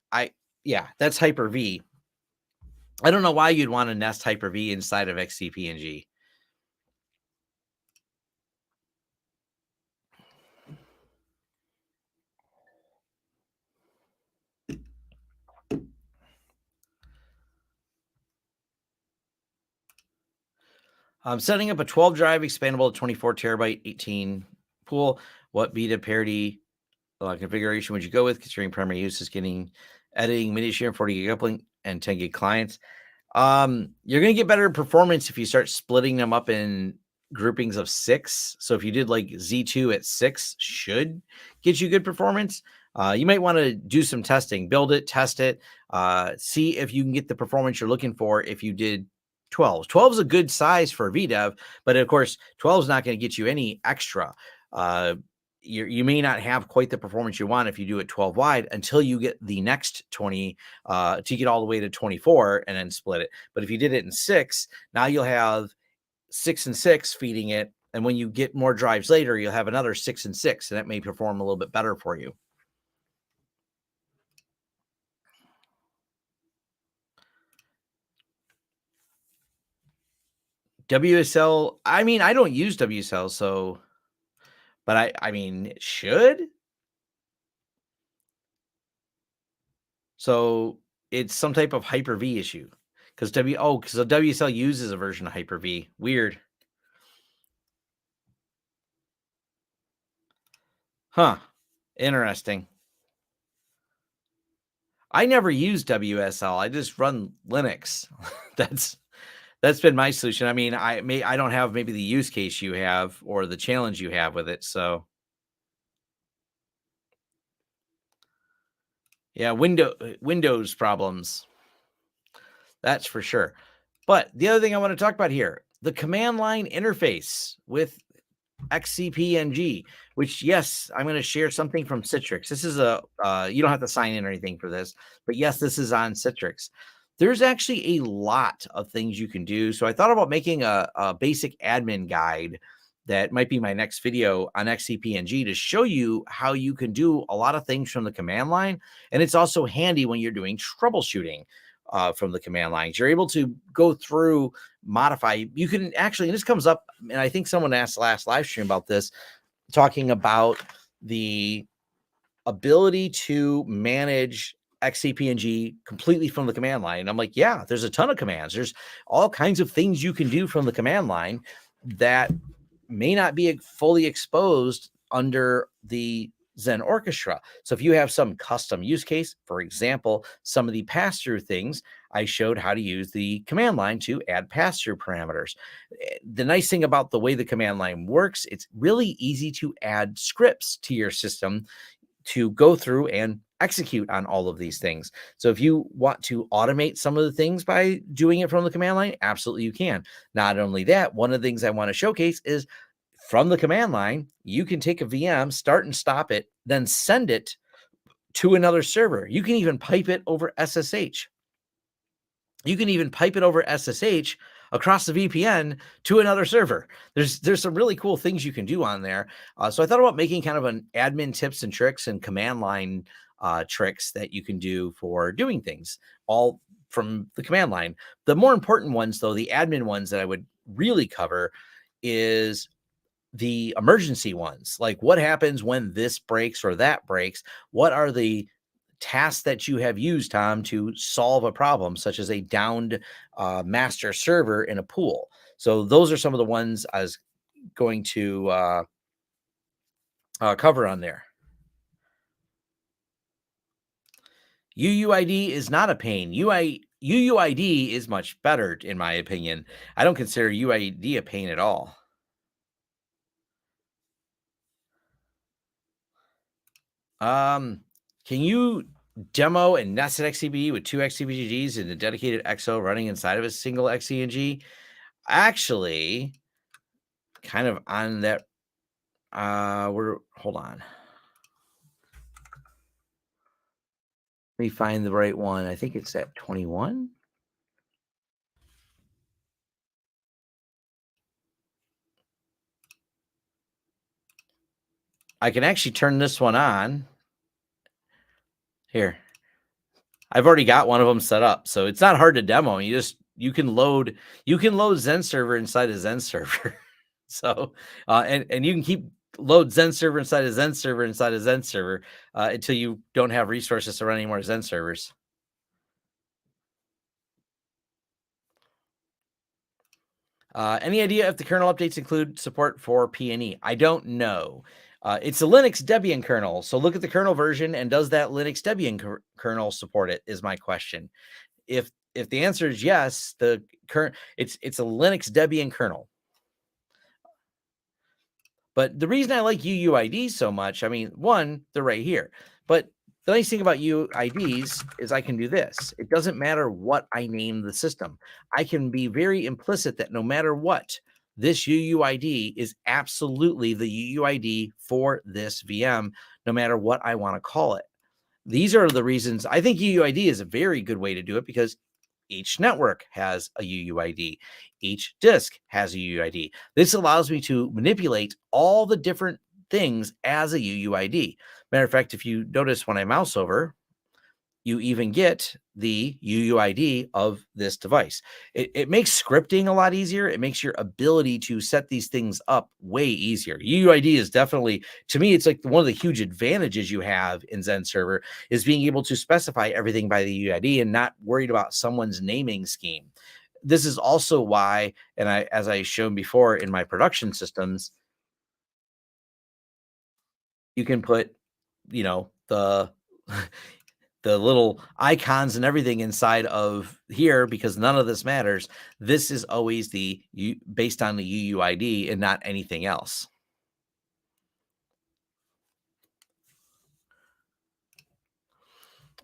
that's Hyper-V. I don't know why you'd want to nest Hyper-V inside of XCP-NG. I'm setting up a 12 drive expandable 24 terabyte 18 pool. What beta parity configuration would you go with, considering primary use is getting editing, media share, 40 gig uplink, and 10 gig clients? You're going to get better performance if you start splitting them up in groupings of 6. So if you did like Z2 at 6, should get you good performance. You might want to do some testing, build it, test it, see if you can get the performance you're looking for if you did 12. 12 is a good size for Vdev, but of course, 12 is not going to get you any extra. You may not have quite the performance you want if you do it 12 wide until you get the next 20 to get all the way to 24 and then split it. But if you did it in 6, now you'll have 6 and 6 feeding it. And when you get more drives later, you'll have another 6 and 6, and that may perform a little bit better for you. WSL, I mean, I don't use WSL, so, but I mean, it should. So it's some type of Hyper-V issue because because the WSL uses a version of Hyper-V. Weird. Huh. Interesting. I never use WSL. I just run Linux. That's been my solution. I mean, I don't have maybe the use case you have or the challenge you have with it. So yeah, Windows problems. That's for sure. But the other thing I want to talk about here, the command line interface with XCP-NG, which, yes, I'm going to share something from Citrix. This is you don't have to sign in or anything for this, but yes, this is on Citrix. There's actually a lot of things you can do. So I thought about making a basic admin guide that might be my next video on XCP-NG to show you how you can do a lot of things from the command line. And it's also handy when you're doing troubleshooting from the command lines. You're able to go through, modify. You can actually, and this comes up, and I think someone asked last live stream about this, talking about the ability to manage XCP-NG completely from the command line. And I'm like, yeah, there's a ton of commands. There's all kinds of things you can do from the command line that may not be fully exposed under the Zen Orchestra. So if you have some custom use case, for example, some of the pass-through things, I showed how to use the command line to add pass-through parameters. The nice thing about the way the command line works, it's really easy to add scripts to your system to go through and execute on all of these things. So if you want to automate some of the things by doing it from the command line, absolutely you can. Not only that, one of the things I want to showcase is from the command line, you can take a VM, start and stop it, then send it to another server. You can even pipe it over SSH. You can even pipe it over SSH across the VPN to another server. There's some really cool things you can do on there. So I thought about making kind of an admin tips and tricks and command line tricks that you can do for doing things all from the command line. The more important ones, though, the admin ones that I would really cover is the emergency ones. Like what happens when this breaks or that breaks? What are the tasks that you have used, Tom, to solve a problem, such as a downed master server in a pool? So those are some of the ones I was going to cover on there. UUID is not a pain. UUID is much better, in my opinion. I don't consider UUID a pain at all. Can you demo a nested XCP with 2 XCPGs and a dedicated XO running inside of a single XCNG? Actually, kind of on that, hold on. Let me find the right one. I think it's at 21. I can actually turn this one on. Here. I've already got one of them set up, so it's not hard to demo. You can load Zen server inside a Zen server. So and you can load Zen server inside a Zen server inside a Zen server until you don't have resources to run any more Zen servers. Any idea if the kernel updates include support for PNE? I don't know. It's a Linux Debian kernel, so look at the kernel version, and does that Linux Debian kernel support it? Is my question. If the answer is yes, it's a Linux Debian kernel. But the reason I like UUIDs so much, I mean, one, they're right here. But the nice thing about UUIDs is I can do this. It doesn't matter what I name the system. I can be very implicit that no matter what, this UUID is absolutely the UUID for this VM, no matter what I want to call it. These are the reasons I think UUID is a very good way to do it, because each network has a UUID. Each disk has a UUID. This allows me to manipulate all the different things as a UUID. Matter of fact, if you notice when I mouse over, you even get the UUID of this device. It makes scripting a lot easier. It makes your ability to set these things up way easier. UUID is definitely, to me, it's like one of the huge advantages you have in Zen Server is being able to specify everything by the UUID and not worried about someone's naming scheme. This is also why, and as I shown before in my production systems, you can put, the the little icons and everything inside of here because none of this matters. This is always based on the UUID and not anything else.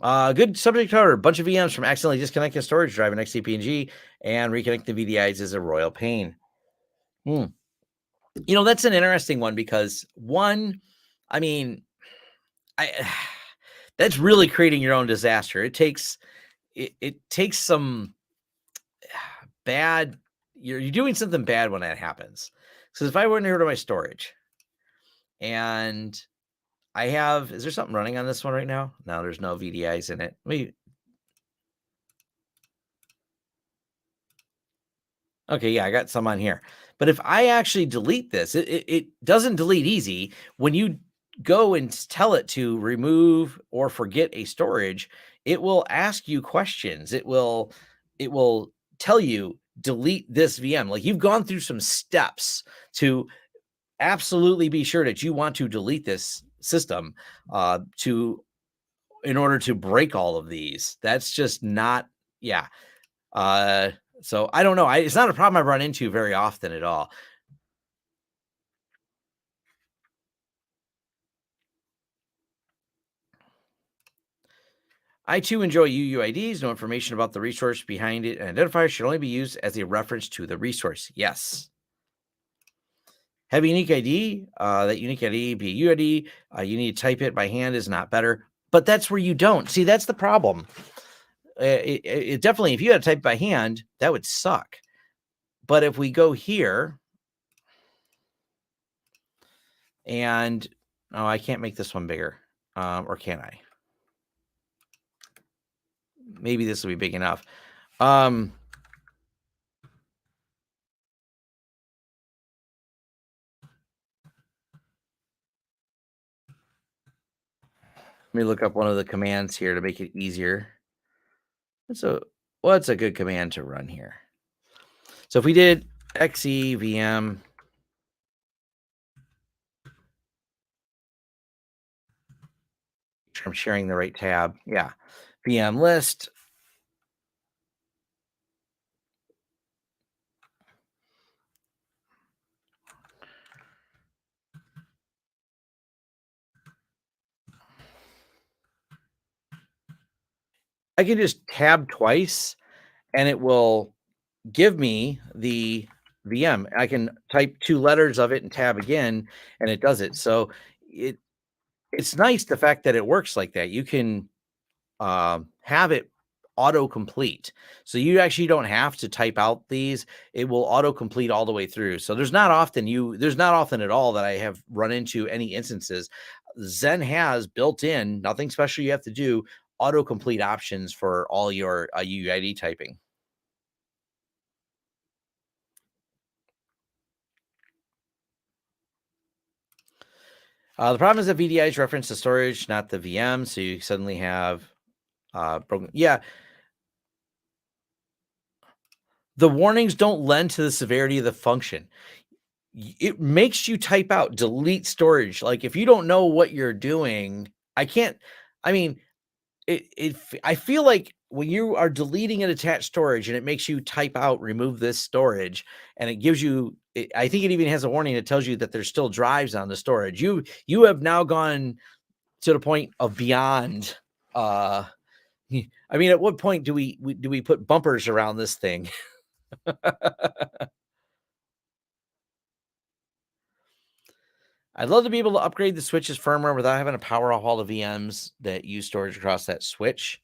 Good subject cover. A bunch of VMs from accidentally disconnecting a storage drive in XCP-NG and reconnecting the VDIs is a royal pain. That's an interesting one because I mean, that's really creating your own disaster. It takes some bad. You're doing something bad when that happens. So if I went here to my storage, and I have, is there something running on this one right now? No, there's no VDIs in it. Okay, yeah, I got some on here. But if I actually delete this, it doesn't delete easy. When you go and tell it to remove or forget a storage, it will ask you questions. It will tell you delete this VM. Like you've gone through some steps to absolutely be sure that you want to delete this system in order to break all of these. That's just not, yeah. So I don't know. It's not a problem I run into very often at all. I too enjoy UUIDs. No information about the resource behind it. An identifier should only be used as a reference to the resource. Yes. Have a unique ID. That unique ID be a UID. You need to type it by hand is not better. But that's where you don't. See, that's the problem. It definitely, if you had to type by hand, that would suck. But if we go here and, I can't make this one bigger. Or can I? Maybe this will be big enough. Let me look up one of the commands here to make it easier. What's a good command to run here? So if we did XEVM, I'm sharing the right tab. Yeah. VM list. I can just tab twice and it will give me the VM. I can type 2 letters of it and tab again and it does it. So it's nice the fact that it works like that. You can have it autocomplete. So you actually don't have to type out these. It will autocomplete all the way through. So there's not often at all that I have run into any instances. Zen has built in, nothing special you have to do, autocomplete options for all your UUID typing. The problem is that VDIs reference the storage, not the VM. So you suddenly have broken. Yeah. The warnings don't lend to the severity of the function. It makes you type out delete storage. Like if you don't know what you're doing, I mean, I feel like when you are deleting an attached storage and it makes you type out remove this storage and it gives you, I think it even has a warning that tells you that there's still drives on the storage. You have now gone to the point of beyond, I mean, at what point do we put bumpers around this thing? I'd love to be able to upgrade the switch's firmware without having to power off all the VMs that use storage across that switch.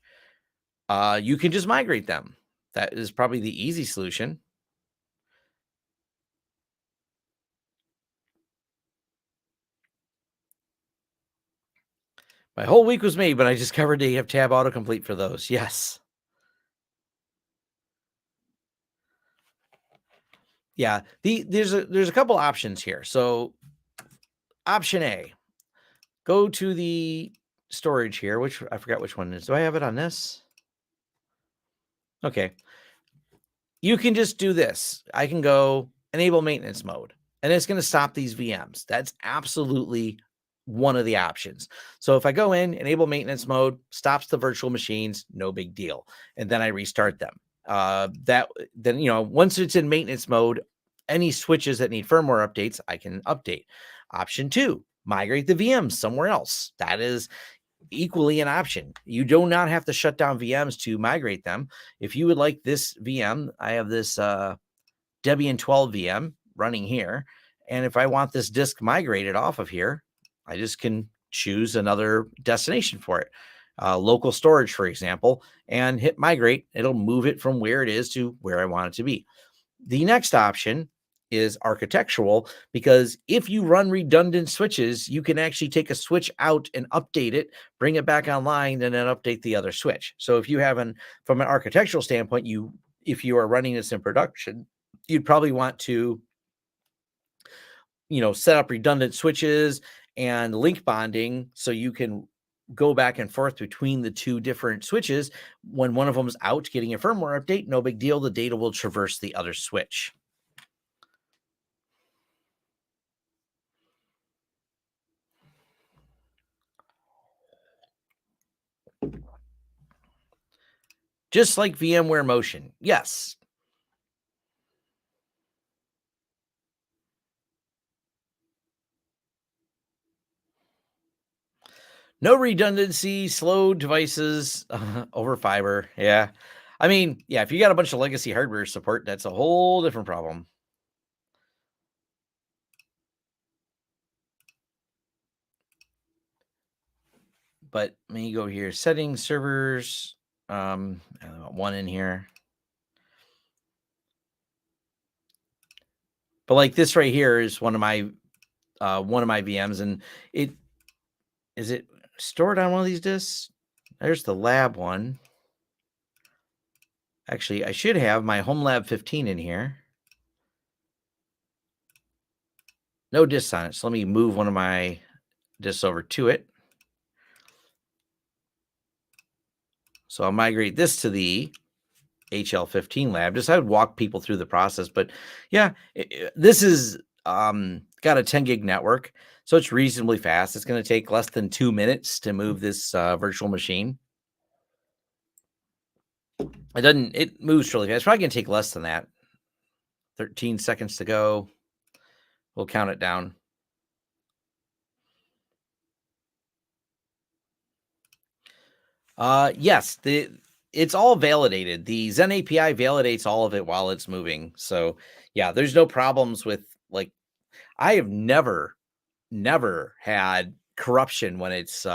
You can just migrate them. That is probably the easy solution. My whole week was made, but I discovered they have tab autocomplete for those. Yes. Yeah. There's a couple options here. So option A, go to the storage here, which I forgot which one it is. Do I have it on this? Okay. You can just do this. I can go enable maintenance mode, and it's going to stop these VMs. That's absolutely one of the options. So if I go in, enable maintenance mode, stops the virtual machines, no big deal. And then I restart them. Then, once it's in maintenance mode, any switches that need firmware updates, I can update. Option 2, migrate the VMs somewhere else. That is equally an option. You do not have to shut down VMs to migrate them. If you would like this VM, I have this Debian 12 VM running here. And if I want this disk migrated off of here, I just can choose another destination for it. Local storage, for example, and hit migrate. It'll move it from where it is to where I want it to be. The next option is architectural, because if you run redundant switches, you can actually take a switch out and update it, bring it back online, and then update the other switch. So if you have from an architectural standpoint, if you are running this in production, you'd probably want to, set up redundant switches and link bonding so you can go back and forth between the two different switches. When one of them is out getting a firmware update, no big deal. The data will traverse the other switch. Just like VMware Motion. Yes. No redundancy, slow devices over fiber. Yeah. I mean, yeah, if you got a bunch of legacy hardware support, that's a whole different problem. But let me go here. Settings, servers. One in here. But like this right here is one of my VMs, and is it stored on one of these disks? There's the lab one. Actually, I should have my Homelab 15 in here. No disks on it. So let me move one of my disks over to it. So I'll migrate this to the HL15 lab. I would walk people through the process. But yeah, this is got a 10 gig network, so it's reasonably fast. It's going to take less than 2 minutes to move this virtual machine. It moves really fast. It's probably going to take less than that. 13 seconds to go. We'll count it down. Yes, it's all validated. The Zen API validates all of it while it's moving. So yeah, there's no problems with, like, I have never had corruption when it's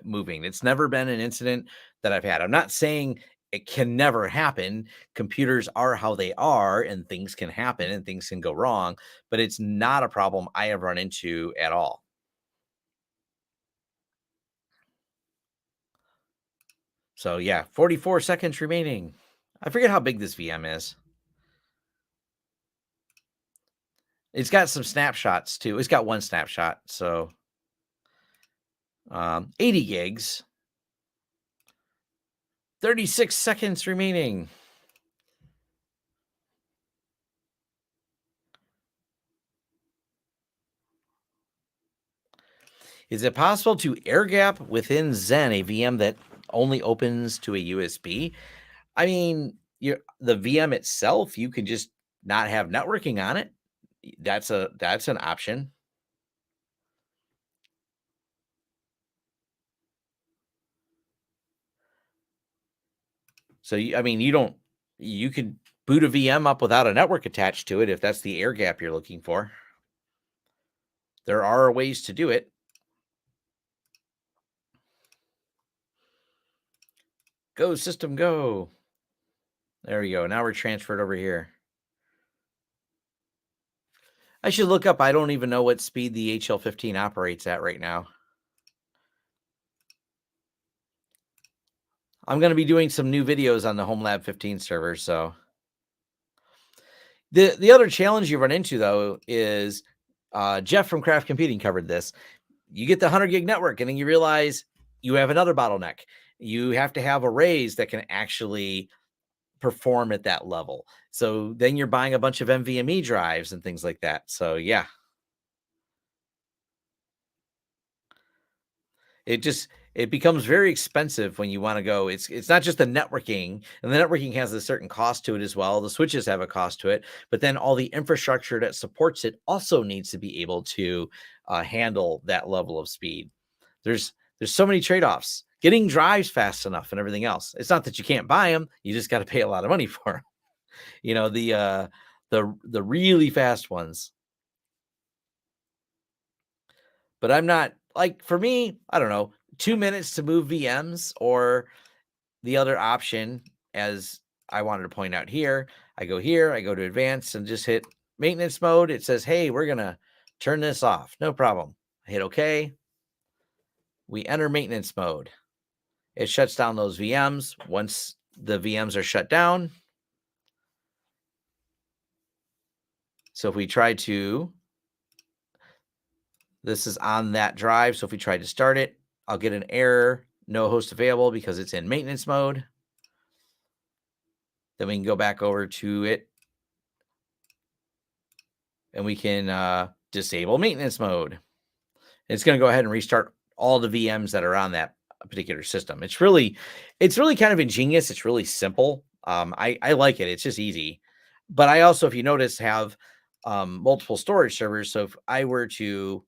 moving. It's never been an incident that I've had. I'm not saying it can never happen. Computers are how they are, and things can happen and things can go wrong, but it's not a problem I have run into at all. So yeah, 44 seconds remaining. I forget how big this VM is. It's got some snapshots too. It's got one snapshot. So 80 gigs. 36 seconds remaining. Is it possible to air gap within Zen a VM that only opens to a USB? I mean, the VM itself, you can just not have networking on it. That's an option. So you could boot a VM up without a network attached to it if that's the air gap you're looking for. There are ways to do it. Go system go. There we go. Now we're transferred over here. I should look up. I don't even know what speed the HL15 operates at right now. I'm going to be doing some new videos on the Homelab 15 server. So the other challenge you run into, though, is Jeff from Craft Computing covered this. You get the 100 gig network and then you realize you have another bottleneck. You have to have arrays that can actually perform at that level. So then you're buying a bunch of NVMe drives and things like that. So yeah, it becomes very expensive when you want to go. It's not just the networking, and the networking has a certain cost to it as well. The switches have a cost to it, but then all the infrastructure that supports it also needs to be able to handle that level of speed. There's so many trade-offs. Getting drives fast enough and everything else. It's not that you can't buy them; you just got to pay a lot of money for them. You know, the really fast ones. But I'm not like, for me, I don't know, 2 minutes to move VMs, or the other option, as I wanted to point out here, I go to advanced and just hit maintenance mode. It says, hey, we're going to turn this off. No problem. I hit OK. We enter maintenance mode. It shuts down those VMs. Once the VMs are shut down, so if we try to, this is on that drive. So if we try to start it, I'll get an error, no host available, because it's in maintenance mode. Then we can go back over to it and we can disable maintenance mode. It's going to go ahead and restart all the VMs that are on that particular system. It's really kind of ingenious. It's really simple. I like it. It's just easy. But I also, if you notice, have multiple storage servers. So if I were to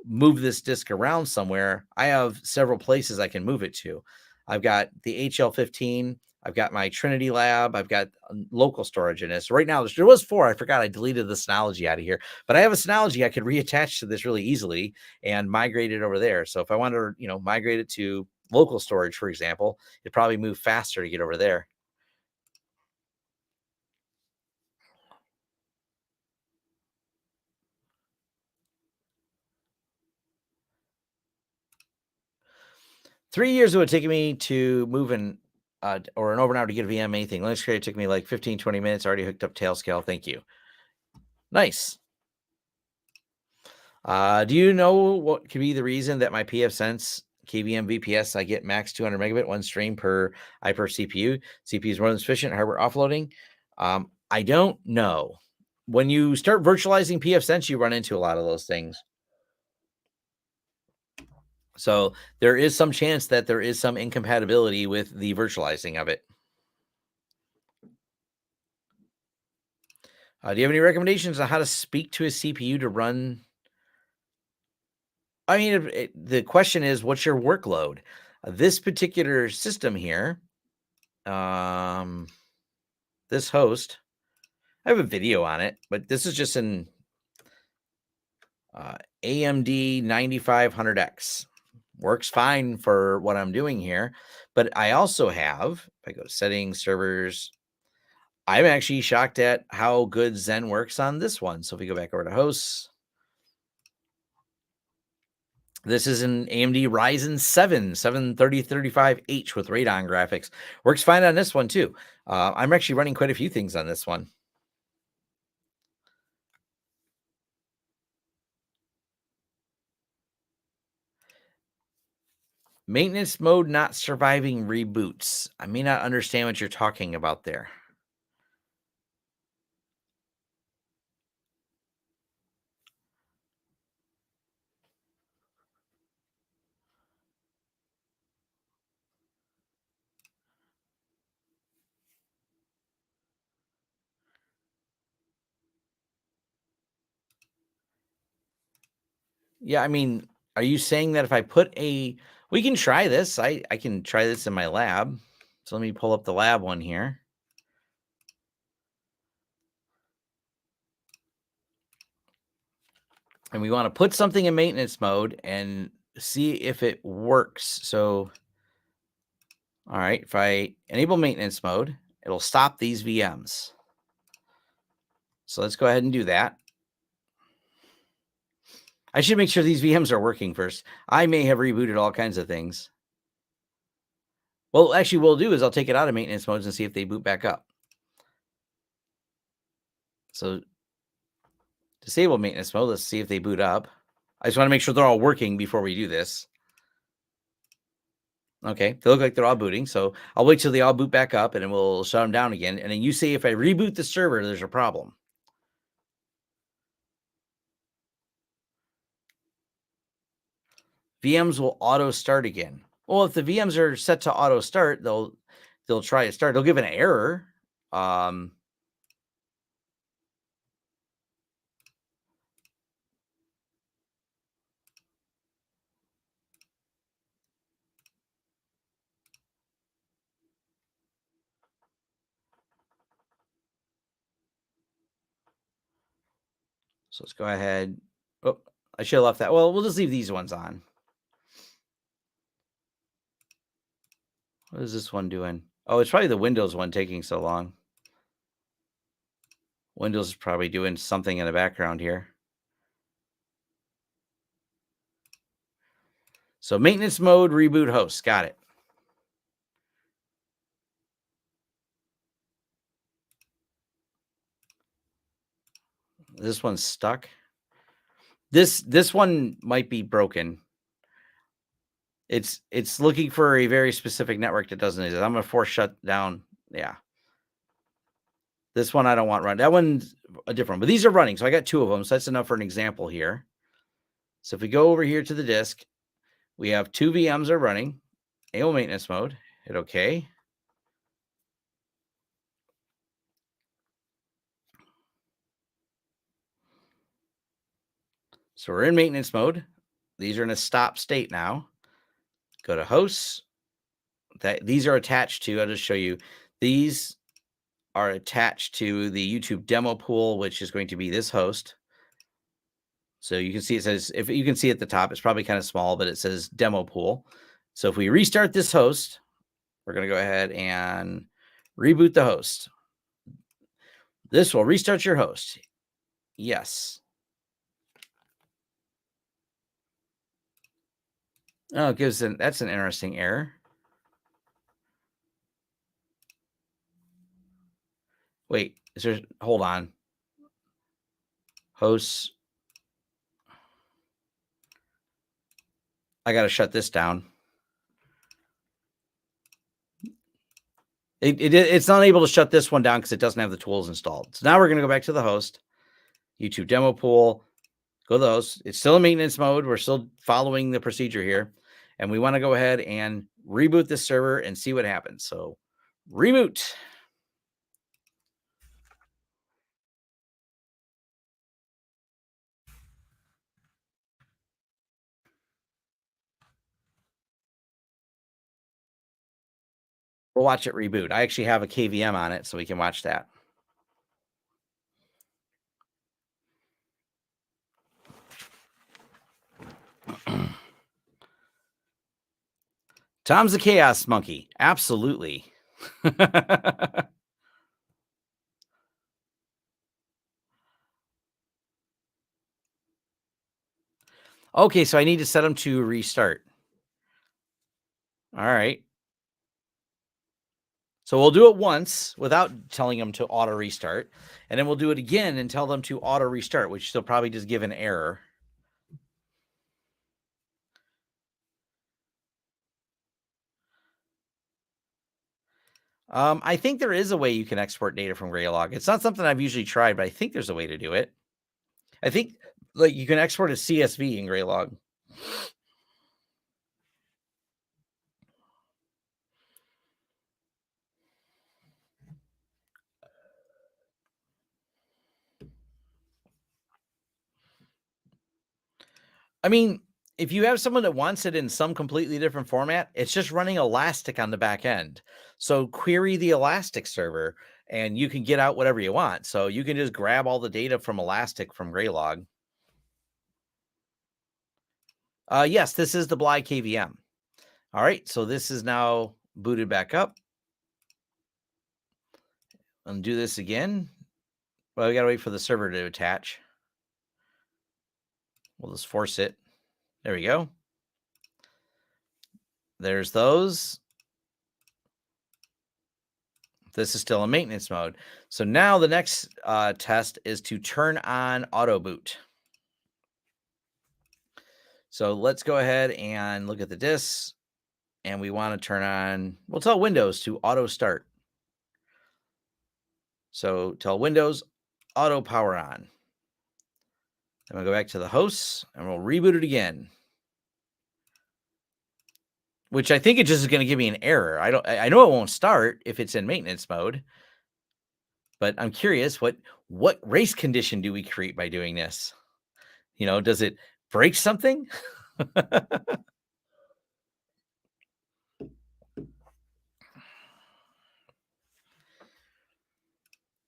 move this disk around somewhere, I have several places I can move it to. I've got the HL15. I've got my Trinity lab. I've got local storage in this. Right now, there was 4. I forgot I deleted the Synology out of here, but I have a Synology I could reattach to this really easily and migrate it over there. So if I wanted to, migrate it to local storage, for example, it'd probably move faster to get over there. Three years it would take me to move or an overnight to get a VM, anything. Linux Create took me like 15, 20 minutes. Already hooked up Tailscale. Thank you. Nice. Do you know what could be the reason that my pfSense KVM VPS, I get max 200 megabit, one stream per CPU? CPU is more than sufficient. Hardware offloading. I don't know. When you start virtualizing pfSense, you run into a lot of those things. So there is some chance that there is some incompatibility with the virtualizing of it. Do you have any recommendations on how to speak to a CPU to run? I mean, the question is, what's your workload? This particular system here, this host, I have a video on it, but this is just an AMD 9500X. Works fine for what I'm doing here, but I also have, if I go to settings, servers, I'm actually shocked at how good Zen works on this one. So if we go back over to hosts, this is an AMD Ryzen 7 73035H with Radeon graphics. Works fine on this one too. I'm actually running quite a few things on this one. Maintenance mode not surviving reboots. I may not understand what you're talking about there. Yeah, I mean, are you saying that if I put we can try this. I can try this in my lab. So let me pull up the lab one here. And we want to put something in maintenance mode and see if it works. So, all right, if I enable maintenance mode, it'll stop these VMs. So let's go ahead and do that. I should make sure these VMs are working first. I may have rebooted all kinds of things. Well, actually, what we'll do is I'll take it out of maintenance modes and see if they boot back up. So disable maintenance mode. Let's see if they boot up. I just want to make sure they're all working before we do this. Okay, they look like they're all booting. So I'll wait till they all boot back up and then we'll shut them down again. And then you say if I reboot the server, there's a problem. VMs will auto start again. Well, if the VMs are set to auto start, they'll try to start. They'll give an error. So let's go ahead. Oh, I should have left that. Well, we'll just leave these ones on. What is this one doing? Oh, it's probably the Windows one taking so long. Windows is probably doing something in the background here. So maintenance mode, reboot host. Got it. This one's stuck. This one might be broken. It's looking for a very specific network that doesn't exist. I'm going to force shut down. Yeah. This one I don't want run. That one's a different one, but these are running. So I got 2 of them. So that's enough for an example here. So if we go over here to the disk, we have 2 VMs are running. AO maintenance mode. Hit OK. So we're in maintenance mode. These are in a stop state now. Go to hosts. These are attached to, I'll just show you. These are attached to the YouTube demo pool, which is going to be this host. So you can see it says, if you can see at the top, it's probably kind of small, but it says demo pool. So if we restart this host, we're going to go ahead and reboot the host. This will restart your host. Yes. Oh, it gives that's an interesting error. Wait, hold on. Hosts. I got to shut this down. It's not able to shut this one down because it doesn't have the tools installed. So now we're going to go back to the host, YouTube demo pool, go to those. It's still in maintenance mode. We're still following the procedure here. And we want to go ahead and reboot this server and see what happens. So reboot. We'll watch it reboot. I actually have a KVM on it, so we can watch that. Tom's the chaos monkey. Absolutely. Okay, so I need to set them to restart. All right. So we'll do it once without telling them to auto restart. And then we'll do it again and tell them to auto restart, which they'll probably just give an error. I think there is a way you can export data from Graylog. It's not something I've usually tried, but I think there's a way to do it. I think like you can export a CSV in Graylog. I mean, if you have someone that wants it in some completely different format, it's just running Elastic on the back end. So query the Elastic server and you can get out whatever you want. So you can just grab all the data from Elastic from Graylog. Yes, this is the Bly KVM. All right, so this is now booted back up. Undo this again. Well, we got to wait for the server to attach. We'll just force it. There we go. There's those. This is still in maintenance mode. So now the next test is to turn on auto boot. So let's go ahead and look at the disks, and we want to turn on, we'll tell Windows to auto start. So tell Windows auto power on. Then we'll go back to the hosts and we'll reboot it again. Which I think it just is going to give me an error. I know it won't start if it's in maintenance mode. But I'm curious, what race condition do we create by doing this? Does it break something?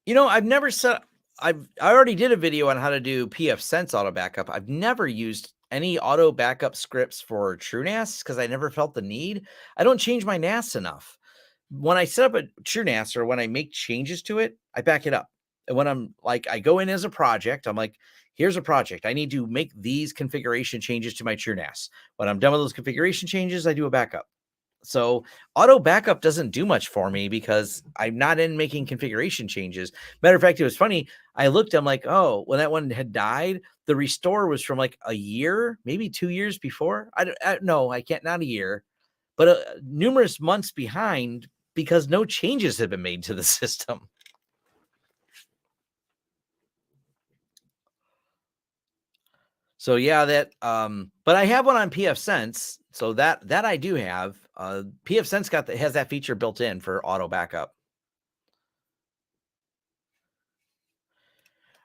I've never set. I already did a video on how to do pfSense auto backup. I've never used any auto backup scripts for TrueNAS because I never felt the need. I don't change my NAS enough. When I set up a TrueNAS or when I make changes to it, I back it up. And when I'm like, I go in as a project, I'm like, here's a project. I need to make these configuration changes to my TrueNAS. When I'm done with those configuration changes, I do a backup. So auto backup doesn't do much for me because I'm not in making configuration changes. Matter of fact, it was funny. I looked, I'm like, oh, when that one had died, the restore was from like a year, maybe 2 years before. No, I can't, not a year, but numerous months behind because no changes have been made to the system. So yeah, that but I have one on pfSense, so that I do have. pfSense has that feature built in for auto backup.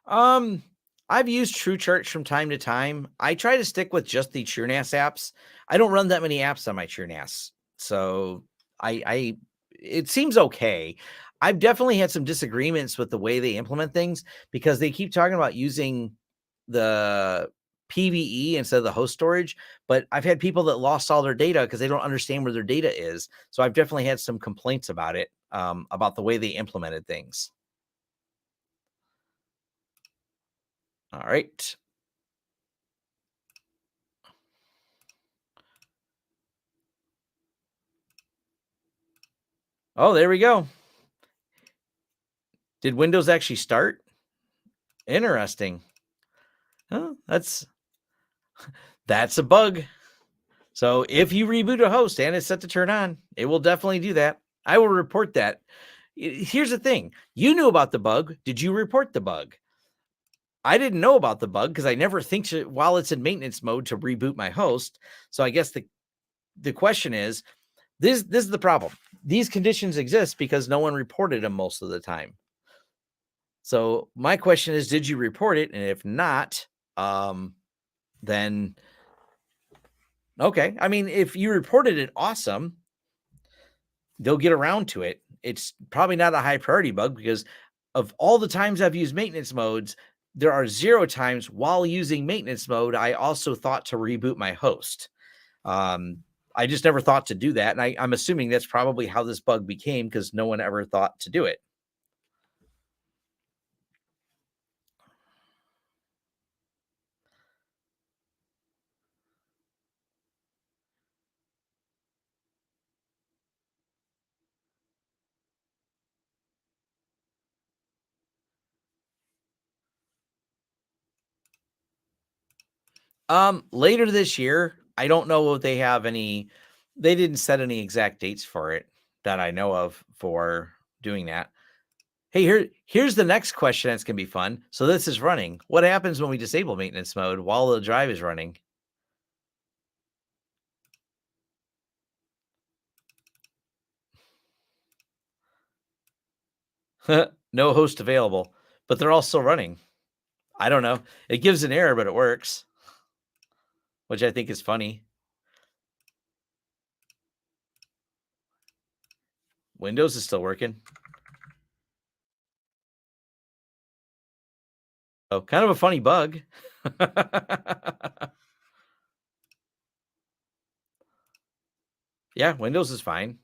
I've used TrueChurch from time to time. I try to stick with just the TrueNAS apps. I don't run that many apps on my TrueNAS, so it seems okay. I've definitely had some disagreements with the way they implement things because they keep talking about using the PVE instead of the host storage, but I've had people that lost all their data because they don't understand where their data is. So I've definitely had some complaints about it, about the way they implemented things. All right. Oh, there we go. Did Windows actually start? Interesting. Oh, that's a bug. So if you reboot a host and it's set to turn on, it will definitely do that. I will report that. Here's the thing. You knew about the bug. Did you report the bug? I didn't know about the bug because I never think to, while it's in maintenance mode, to reboot my host. So I guess the question is, this is the problem. These conditions exist because no one reported them most of the time. So my question is, did you report it? And if not, then okay. I mean, if you reported it, awesome. They'll get around to it. It's probably not a high priority bug because of all the times I've used maintenance modes, there are 0 times while using maintenance mode, I also thought to reboot my host. I just never thought to do that. And I'm assuming that's probably how this bug became because no one ever thought to do it. Later this year, I don't know if they have any, they didn't set any exact dates for it that I know of for doing that. Hey, here's the next question that's going to be fun. So this is running. What happens when we disable maintenance mode while the drive is running? No host available, but they're all still running. I don't know. It gives an error, but it works, which I think is funny. Windows is still working. Oh, kind of a funny bug. Yeah, Windows is fine.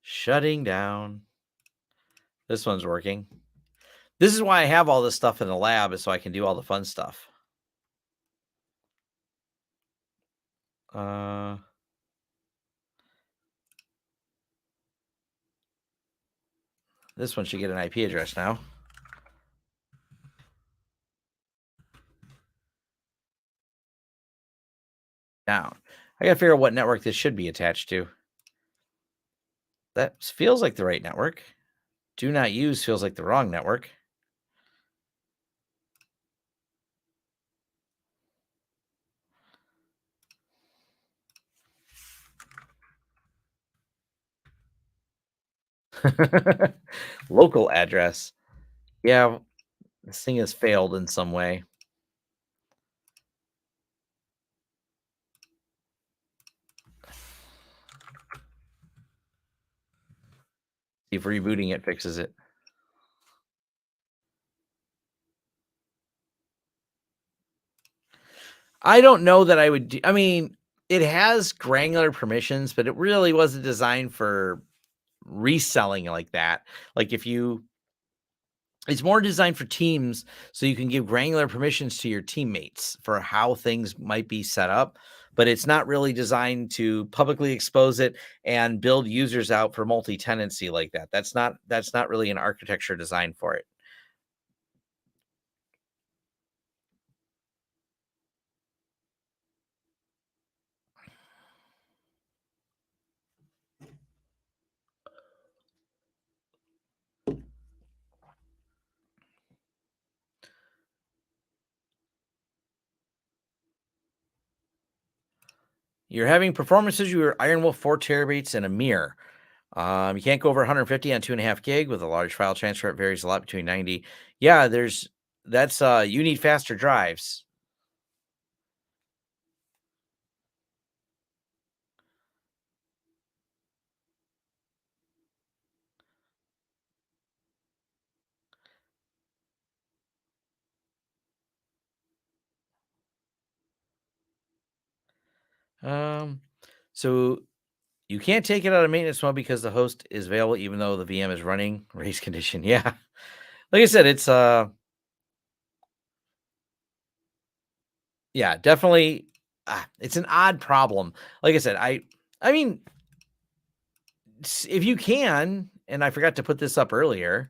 Shutting down. This one's working. This is why I have all this stuff in the lab, is so I can do all the fun stuff. This one should get an IP address now. Now, I gotta figure out what network this should be attached to. That feels like the right network. Do not use feels like the wrong network. Local address. Yeah, this thing has failed in some way. See if rebooting it fixes it. I don't know that I would I mean, it has granular permissions, but it really wasn't designed for reselling like that. Like if you it's more designed for teams so you can give granular permissions to your teammates for how things might be set up, but it's not really designed to publicly expose it and build users out for multi-tenancy like that. That's not really an architecture designed for it. You're having performance issues with your Iron Wolf 4 terabytes and a mirror. You can't go over 150 on 2.5 gig with a large file transfer. It varies a lot between 90. Yeah, you need faster drives. So you can't take it out of maintenance mode because the host is available even though the VM is running. Race condition. Yeah. Like I said, it's yeah, definitely it's an odd problem. Like I said, I mean if you can, and I forgot to put this up earlier,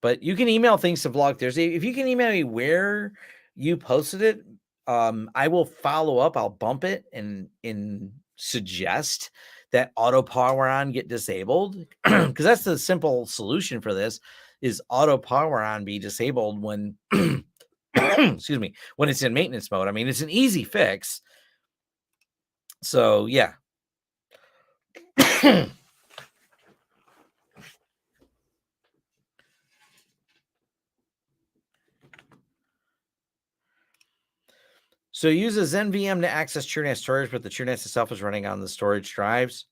but you can email things to Blog Thursday. If you can email me where you posted it, I will follow up. I'll bump it and suggest that auto power on get disabled because that's the simple solution for this is auto power on be disabled when excuse me, when it's in maintenance mode. I mean, it's an easy fix. So yeah. So it uses NVM to access TrueNAS storage, but the TrueNAS itself is running on the storage drives.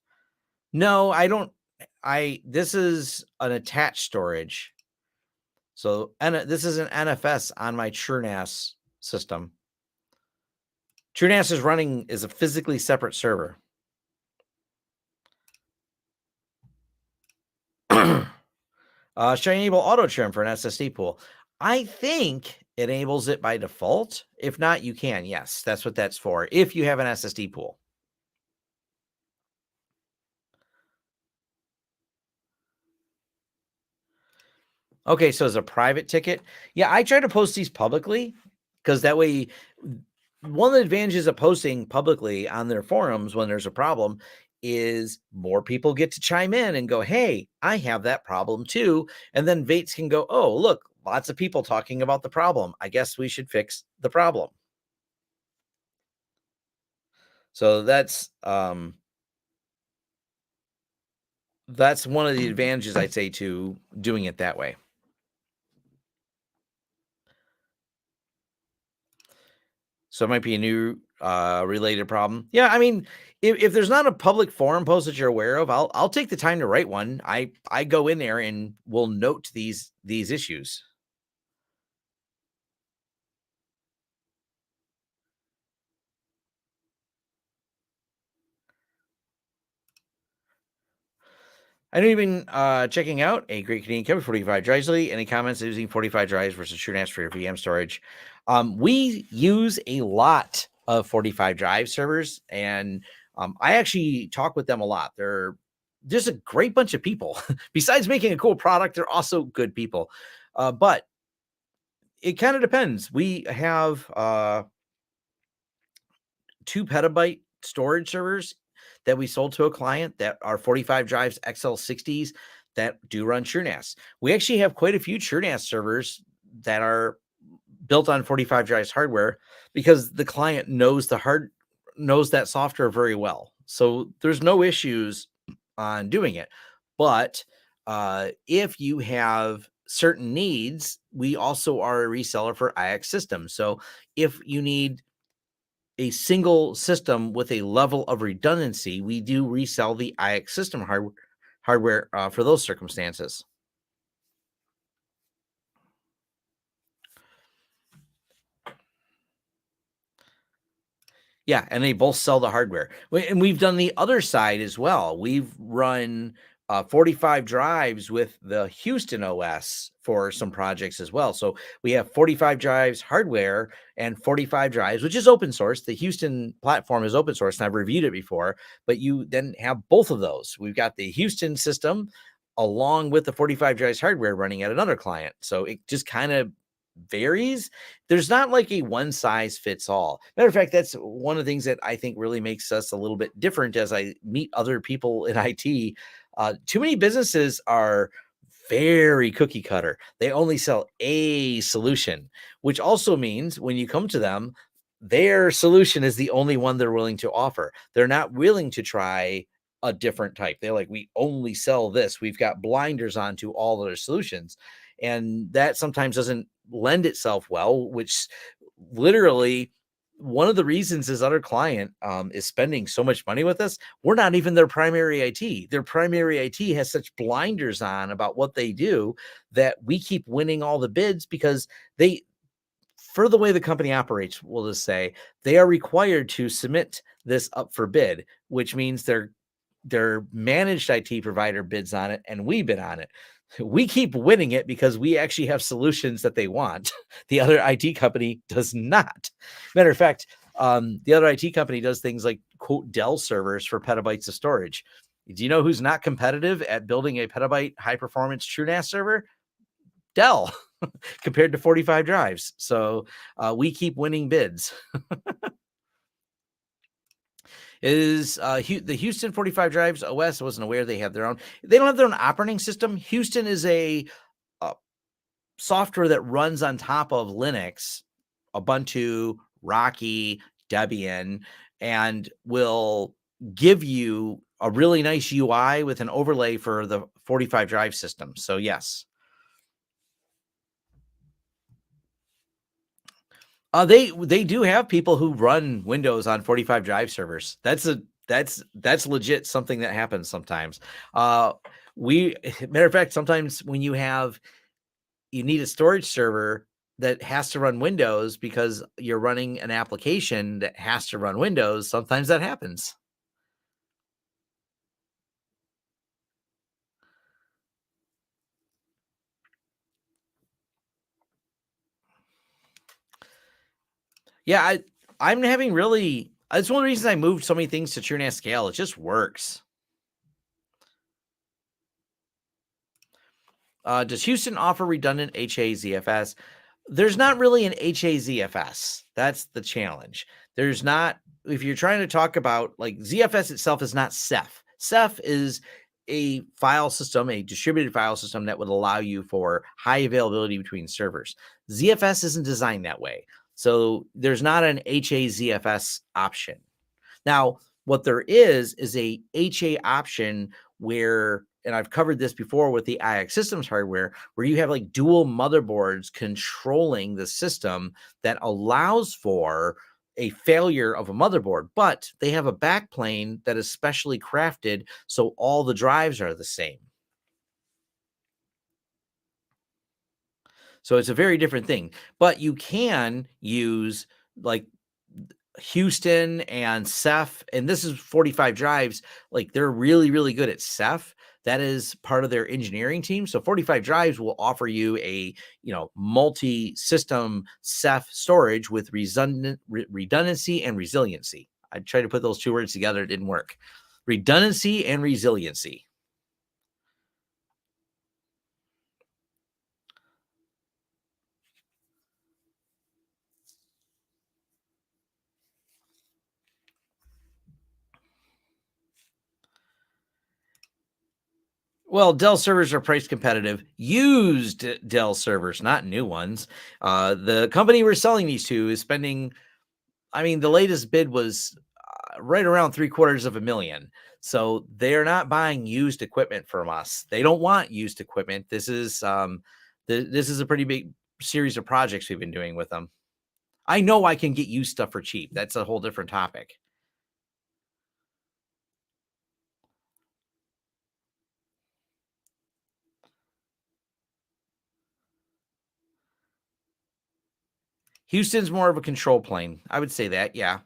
No, I don't. This is an attached storage. So this is an NFS on my TrueNAS system. TrueNAS is running is a physically separate server. Should I enable auto trim for an SSD pool? I think it enables it by default. If not, you can. Yes, that's what that's for. If you have an SSD pool. Okay, so as a private ticket, yeah, I try to post these publicly because that way, one of the advantages of posting publicly on their forums when there's a problem is more people get to chime in and go, hey, I have that problem too. And then Vates can go, oh, look, lots of people talking about the problem. I guess we should fix the problem. So that's one of the advantages I'd say to doing it that way. So it might be a new related problem. Yeah, I mean, if there's not a public forum post that you're aware of, I'll take the time to write one. I go in there and will note these issues. I know you've been checking out a great Canadian company, 45 drives. Any comments using 45 drives versus TrueNAS for your VM storage? We use a lot of 45 drive servers. And I actually talk with them a lot. They're just a great bunch of people. Besides making a cool product, they're also good people. But it kind of depends. We have 2 petabyte storage servers that we sold to a client that are 45 drives XL60s that do run TrueNAS. We actually have quite a few TrueNAS servers that are built on 45 drives hardware because the client knows knows that software very well. So there's no issues on doing it. But if you have certain needs, we also are a reseller for IX systems. So if you need a single system with a level of redundancy, we do resell the IX system hardware for those circumstances. Yeah, and they both sell the hardware. And we've done the other side as well. We've run 45 drives with the Houston OS for some projects as well. So we have 45 drives hardware and 45 drives, which is open source. The Houston platform is open source, and I've reviewed it before, but you then have both of those. We've got the Houston system along with the 45 drives hardware running at another client. So it just kind of varies. There's not like a one size fits all. Matter of fact, that's one of the things that I think really makes us a little bit different as I meet other people in IT. Too many businesses are very cookie cutter. They only sell a solution, which also means when you come to them, their solution is the only one they're willing to offer. They're not willing to try a different type. They're like, we only sell this. We've got blinders onto all other solutions. And that sometimes doesn't lend itself well, which literally one of the reasons this other client is spending so much money with us, we're not even their primary IT. Their primary IT has such blinders on about what they do that we keep winning all the bids because they, for the way the company operates, we'll just say they are required to submit this up for bid, which means their managed IT provider bids on it and we bid on it. We keep winning it because we actually have solutions that they want. The other IT company does not. Matter of fact, the other IT company does things like quote Dell servers for petabytes of storage. Do you know who's not competitive at building a petabyte high performance TrueNAS server? Dell compared to 45 drives. So we keep winning bids. Is the Houston 45 drives OS? I wasn't aware they have their own. They don't have their own operating system. Houston is a software that runs on top of Linux, Ubuntu, Rocky, Debian, and will give you a really nice UI with an overlay for the 45 drive system. So yes. They do have people who run Windows on 45 drive servers. That's legit something that happens sometimes. We matter of fact, sometimes when you need a storage server that has to run Windows because you're running an application that has to run Windows, sometimes that happens. Yeah, I'm having really it's one of the reasons I moved so many things to TrueNAS Scale. It just works. Does Houston offer redundant HAZFS? There's not really an HAZFS. That's the challenge. There's not, if you're trying to talk about like ZFS itself is not Ceph. Ceph is a file system, a distributed file system that would allow you for high availability between servers. ZFS isn't designed that way. So there's not an HAZFS option. Now, what there is a HA option where, and I've covered this before with the IX systems hardware, where you have like dual motherboards controlling the system that allows for a failure of a motherboard, but they have a backplane that is specially crafted so all the drives are the same. So it's a very different thing, but you can use like Houston and Ceph, and this is 45 drives. Like they're really, really good at Ceph. That is part of their engineering team. So 45 drives will offer you a multi-system Ceph storage with redundancy and resiliency. I tried to put those two words together. It didn't work. Redundancy and resiliency. Well, Dell servers are price competitive. Used Dell servers, not new ones. The company we're selling these to is spending, I mean, the latest bid was right around $750,000. So they're not buying used equipment from us. They don't want used equipment. This is this is a pretty big series of projects we've been doing with them. I know I can get used stuff for cheap. That's a whole different topic. Houston's more of a control plane. I would say that, yeah.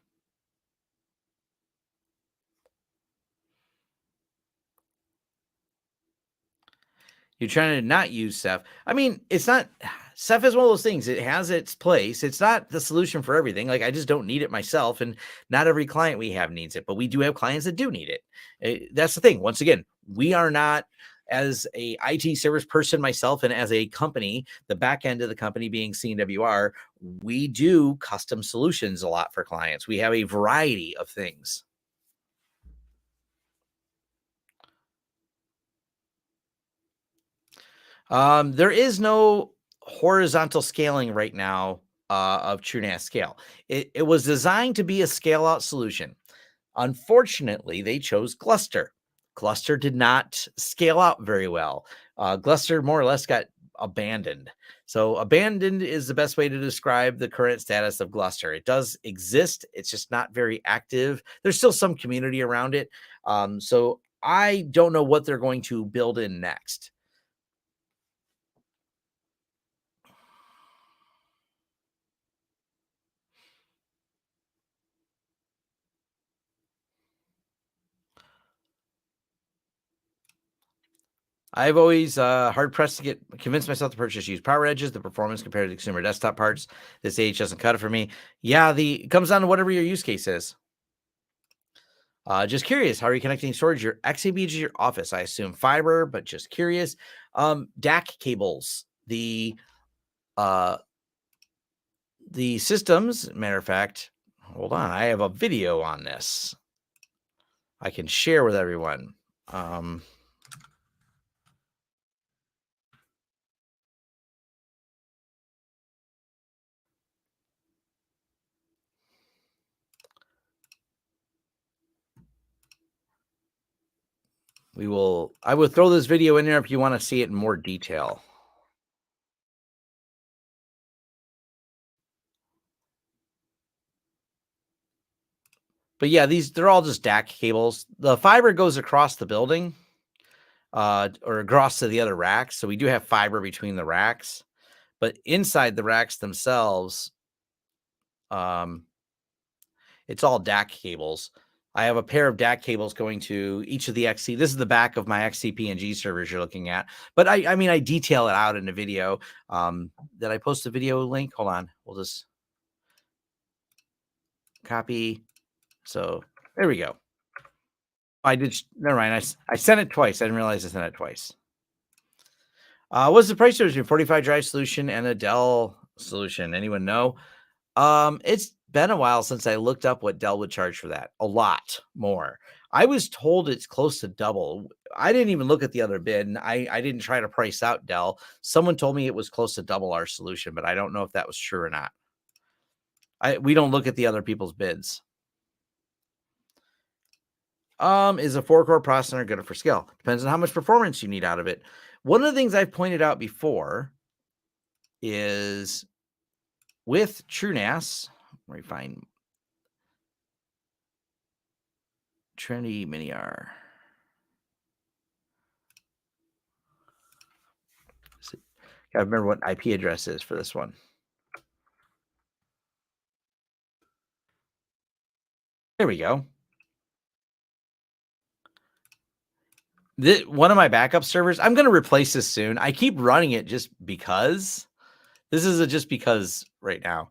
You're trying to not use Ceph. I mean, it's not Ceph is one of those things. It has its place. It's not the solution for everything. Like I just don't need it myself, and not every client we have needs it, but we do have clients that do need it. That's the thing. Once again, we are not as a IT service person myself, and as a company, the back end of the company being CNWR, we do custom solutions a lot for clients. We have a variety of things. There is no horizontal scaling right now of TrueNAS scale. It was designed to be a scale out solution. Unfortunately, they chose Gluster. Gluster did not scale out very well. Gluster more or less got abandoned. So abandoned is the best way to describe the current status of Gluster. It does exist. It's just not very active. There's still some community around it. So I don't know what they're going to build in next. I've always hard pressed to convince myself to purchase used power edges. The performance compared to consumer desktop parts. This age doesn't cut it for me. Yeah, it comes down to whatever your use case is. Just curious, how are you connecting storage your XCP to your office? I assume fiber, but just curious. DAC cables. The systems. Matter of fact, hold on. I have a video on this. I can share with everyone. I will throw this video in there if you want to see it in more detail. But yeah, they're all just DAC cables. The fiber goes across the building, or across to the other racks. So we do have fiber between the racks, but inside the racks themselves, it's all DAC cables. I have a pair of DAC cables going to each of the XC. This is the back of my XCP-NG servers you're looking at. But I mean, I detail it out in the video. Did I post the video link? Hold on. We'll just copy. So there we go. I did. Never mind. I sent it twice. I didn't realize I sent it twice. What's the price difference between 45 drive solution and a Dell solution? Anyone know? It's been a while since I looked up what Dell would charge for that. A lot more. I was told it's close to double. I didn't even look at the other bid, and I didn't try to price out Dell. Someone told me it was close to double our solution, but I don't know if that was true or not. We don't look at the other people's bids. Is a 4-core processor good for scale? Depends on how much performance you need out of it. One of the things I've pointed out before is with TrueNAS, let me find Trinity Mini R. Gotta remember what IP address is for this one. There we go. One of my backup servers, I'm going to replace this soon. I keep running it just because. This is a just because right now.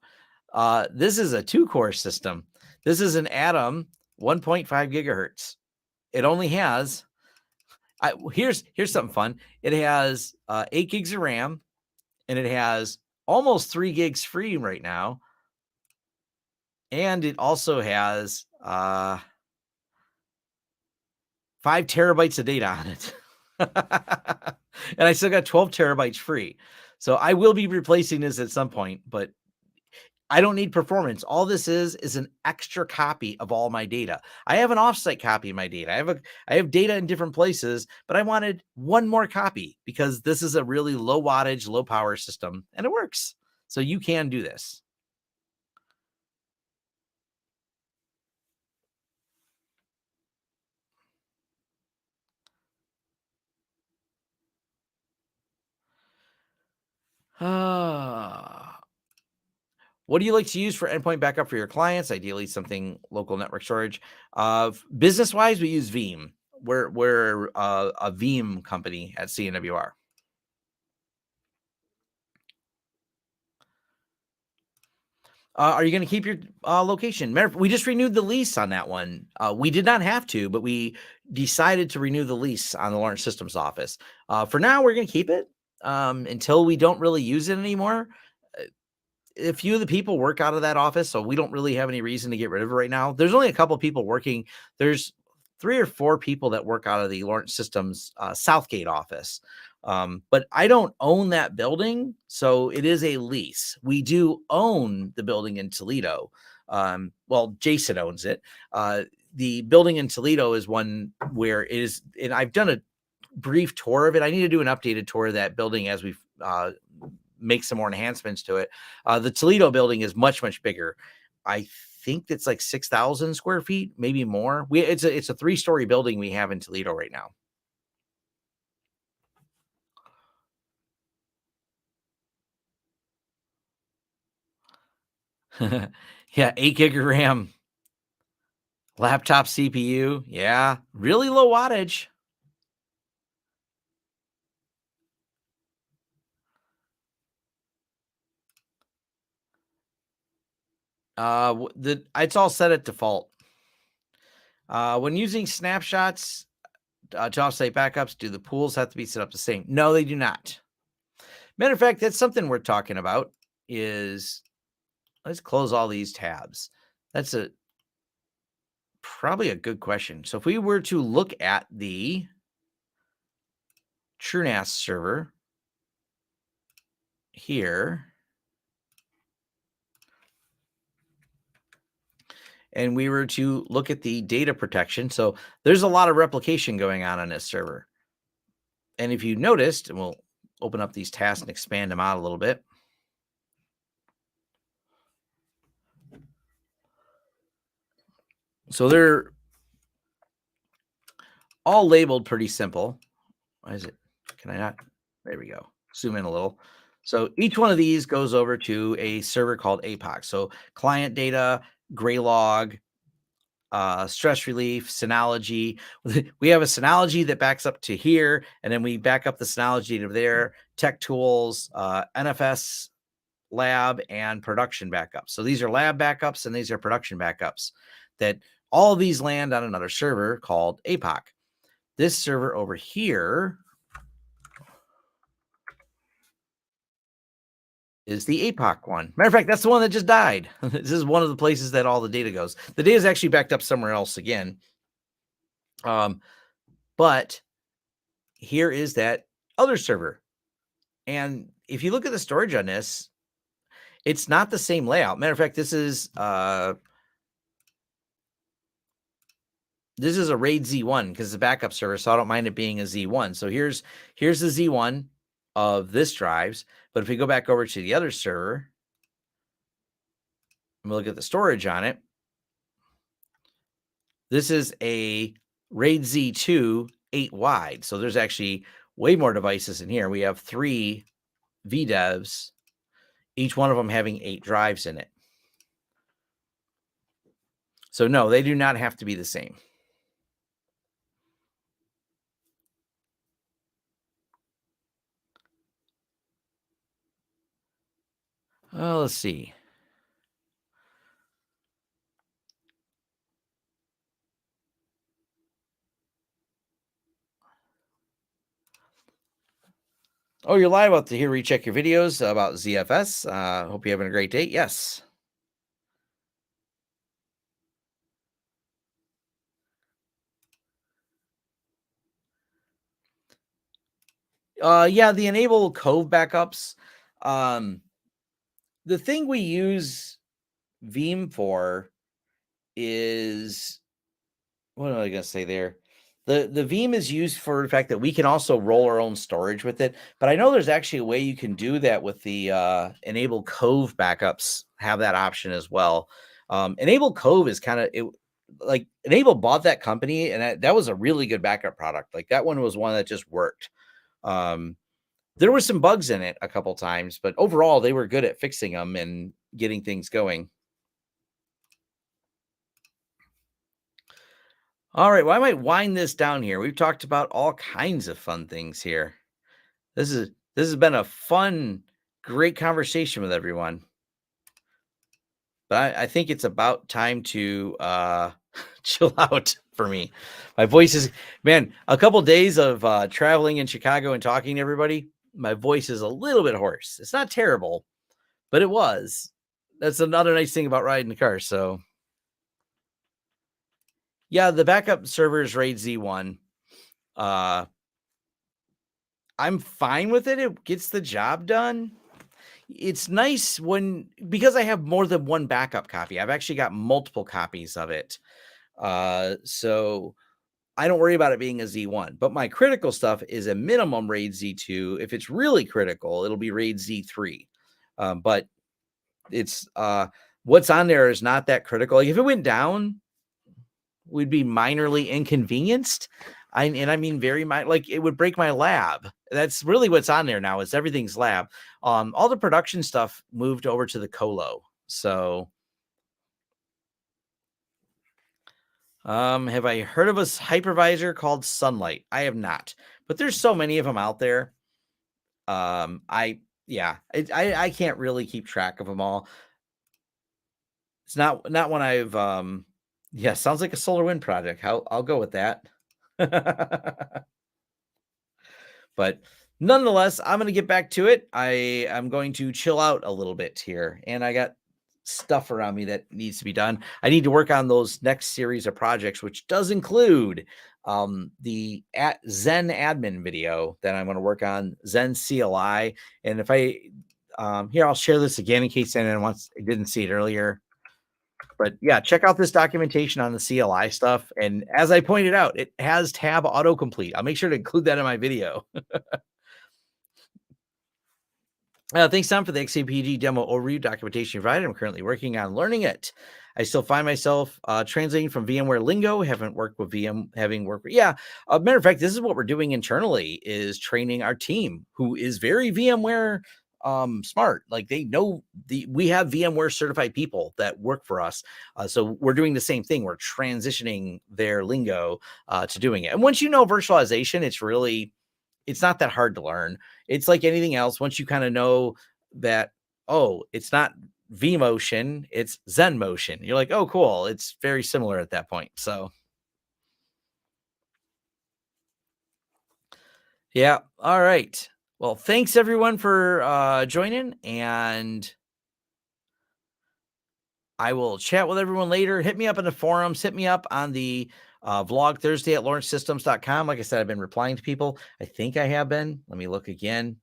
This is a 2-core system. This is an Atom 1.5 gigahertz. It only has, here's something fun. It has 8 gigs of RAM, and it has almost 3 gigs free right now. And it also has 5 terabytes of data on it. And I still got 12 terabytes free. So I will be replacing this at some point, but I don't need performance. All this is an extra copy of all my data. I have an offsite copy of my data. I have data in different places, but I wanted one more copy because this is a really low wattage, low power system, and it works. So you can do this. What do you like to use for endpoint backup for your clients? Ideally, something local network storage. Business-wise, we use Veeam. We're a Veeam company at CNWR. Are you going to keep your location? We just renewed the lease on that one. We did not have to, but we decided to renew the lease on the Lawrence Systems office. For now, we're going to keep it until we don't really use it anymore. A few of the people work out of that office, so we don't really have any reason to get rid of it right now. There's only a couple of people working. There's 3 or 4 people that work out of the Lawrence Systems Southgate office. But I don't own that building, so it is a lease. We do own the building in Toledo. Well, Jason owns it. The building in Toledo is one where it is, and I've done a brief tour of it. I need to do an updated tour of that building as we make some more enhancements to it. The Toledo building is much, much bigger. I think it's like 6,000 square feet, maybe more. It's a 3-story building we have in Toledo right now. Yeah, 8 gig of RAM. Laptop CPU. Yeah, really low wattage. It's all set at default. When using snapshots to offsite backups, do the pools have to be set up the same? No, they do not. Matter of fact, that's something we're talking about. Is let's close all these tabs. That's probably a good question. So if we were to look at the TrueNAS server here, and we were to look at the data protection, so there's a lot of replication going on this server. And if you noticed, and we'll open up these tasks and expand them out a little bit. So they're all labeled pretty simple. Why is it? Can I not? There we go. Zoom in a little. So each one of these goes over to a server called APOC. So client data, Graylog, stress relief, Synology. We have a Synology that backs up to here, and then we back up the Synology to there, Tech Tools, NFS lab, and production backups. So these are lab backups and these are production backups that all of these land on another server called APOC. This server over here is the APOC one. Matter of fact, that's the one that just died. This is one of the places that all the data goes. The data is actually backed up somewhere else again. But here is that other server. And if you look at the storage on this, it's not the same layout. Matter of fact, this is a RAID Z1 because it's a backup server, so I don't mind it being a Z1. So here's the Z1 of this drives. But if we go back over to the other server, and we look at the storage on it, this is a RAID Z2 8 wide. So there's actually way more devices in here. We have 3 Vdevs, each one of them having 8 drives in it. So no, they do not have to be the same. Let's see. Oh, you're live out to here. Recheck your videos about ZFS. Hope you're having a great day. Yes. Yeah, the enable Cove backups. The thing we use Veeam for is, what am I going to say there? The Veeam is used for the fact that we can also roll our own storage with it. But I know there's actually a way you can do that with the enable Cove backups, have that option as well. Enable Cove is kind of it. Like Enable bought that company, and that was a really good backup product. Like that one was one that just worked. There were some bugs in it a couple times, but overall they were good at fixing them and getting things going. All right, well, I might wind this down here. We've talked about all kinds of fun things here. This has been a fun, great conversation with everyone. But I think it's about time to chill out for me. My voice is, man, a couple days of traveling in Chicago and talking to everybody. My voice is a little bit hoarse. It's not terrible, but it was. That's another nice thing about riding the car. So, yeah, the backup server is RAID Z1. I'm fine with it. It gets the job done. It's nice because I have more than one backup copy. I've actually got multiple copies of it. So I don't worry about it being a Z1, but my critical stuff is a minimum RAID Z2. If it's really critical, it'll be RAID Z3. But it's what's on there is not that critical. Like if it went down, we'd be minorly inconvenienced. I mean very minor, like it would break my lab. That's really what's on there now is everything's lab. All the production stuff moved over to the colo. So have I heard of a hypervisor called Sunlight? I have not, but there's so many of them out there. I can't really keep track of them all. It's not when I've yeah, sounds like a solar wind project. I'll go with that. But nonetheless, I'm going to get back to it. I'm going to chill out a little bit here, and I got stuff around me that needs to be done. I need to work on those next series of projects, which does include the Zen admin video that I'm going to work on, Zen CLI. And if I here, I'll share this again in case anyone didn't see it earlier. But yeah, check out this documentation on the CLI stuff. And as I pointed out, it has tab autocomplete. I'll make sure to include that in my video. Thanks, Tom, for the XCP-NG demo overview documentation provided. I'm currently working on learning it. I still find myself translating from VMware lingo. Haven't worked with VM, having worked with, matter of fact, this is what we're doing internally is training our team who is very VMware smart. Like they know we have VMware certified people that work for us. So we're doing the same thing. We're transitioning their lingo to doing it. And once you know virtualization, it's not that hard to learn. It's like anything else. Once you kind of know that, oh, it's not vMotion, it's Zen motion. You're like, oh, cool. It's very similar at that point. So yeah. All right. Well, thanks everyone for joining, and I will chat with everyone later. Hit me up in the forums. Hit me up on the vlog Thursday at lawrencesystems.com. Like I said, I've been replying to people. I think I have been. Let me look again.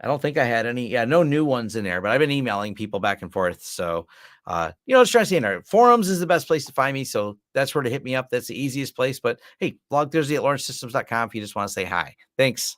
I don't think I had any. Yeah, no new ones in there, but I've been emailing people back and forth. So, let's try to see in our forums is the best place to find me. So that's where to hit me up. That's the easiest place. But hey, vlog Thursday at lawrencesystems.com if you just want to say hi. Thanks.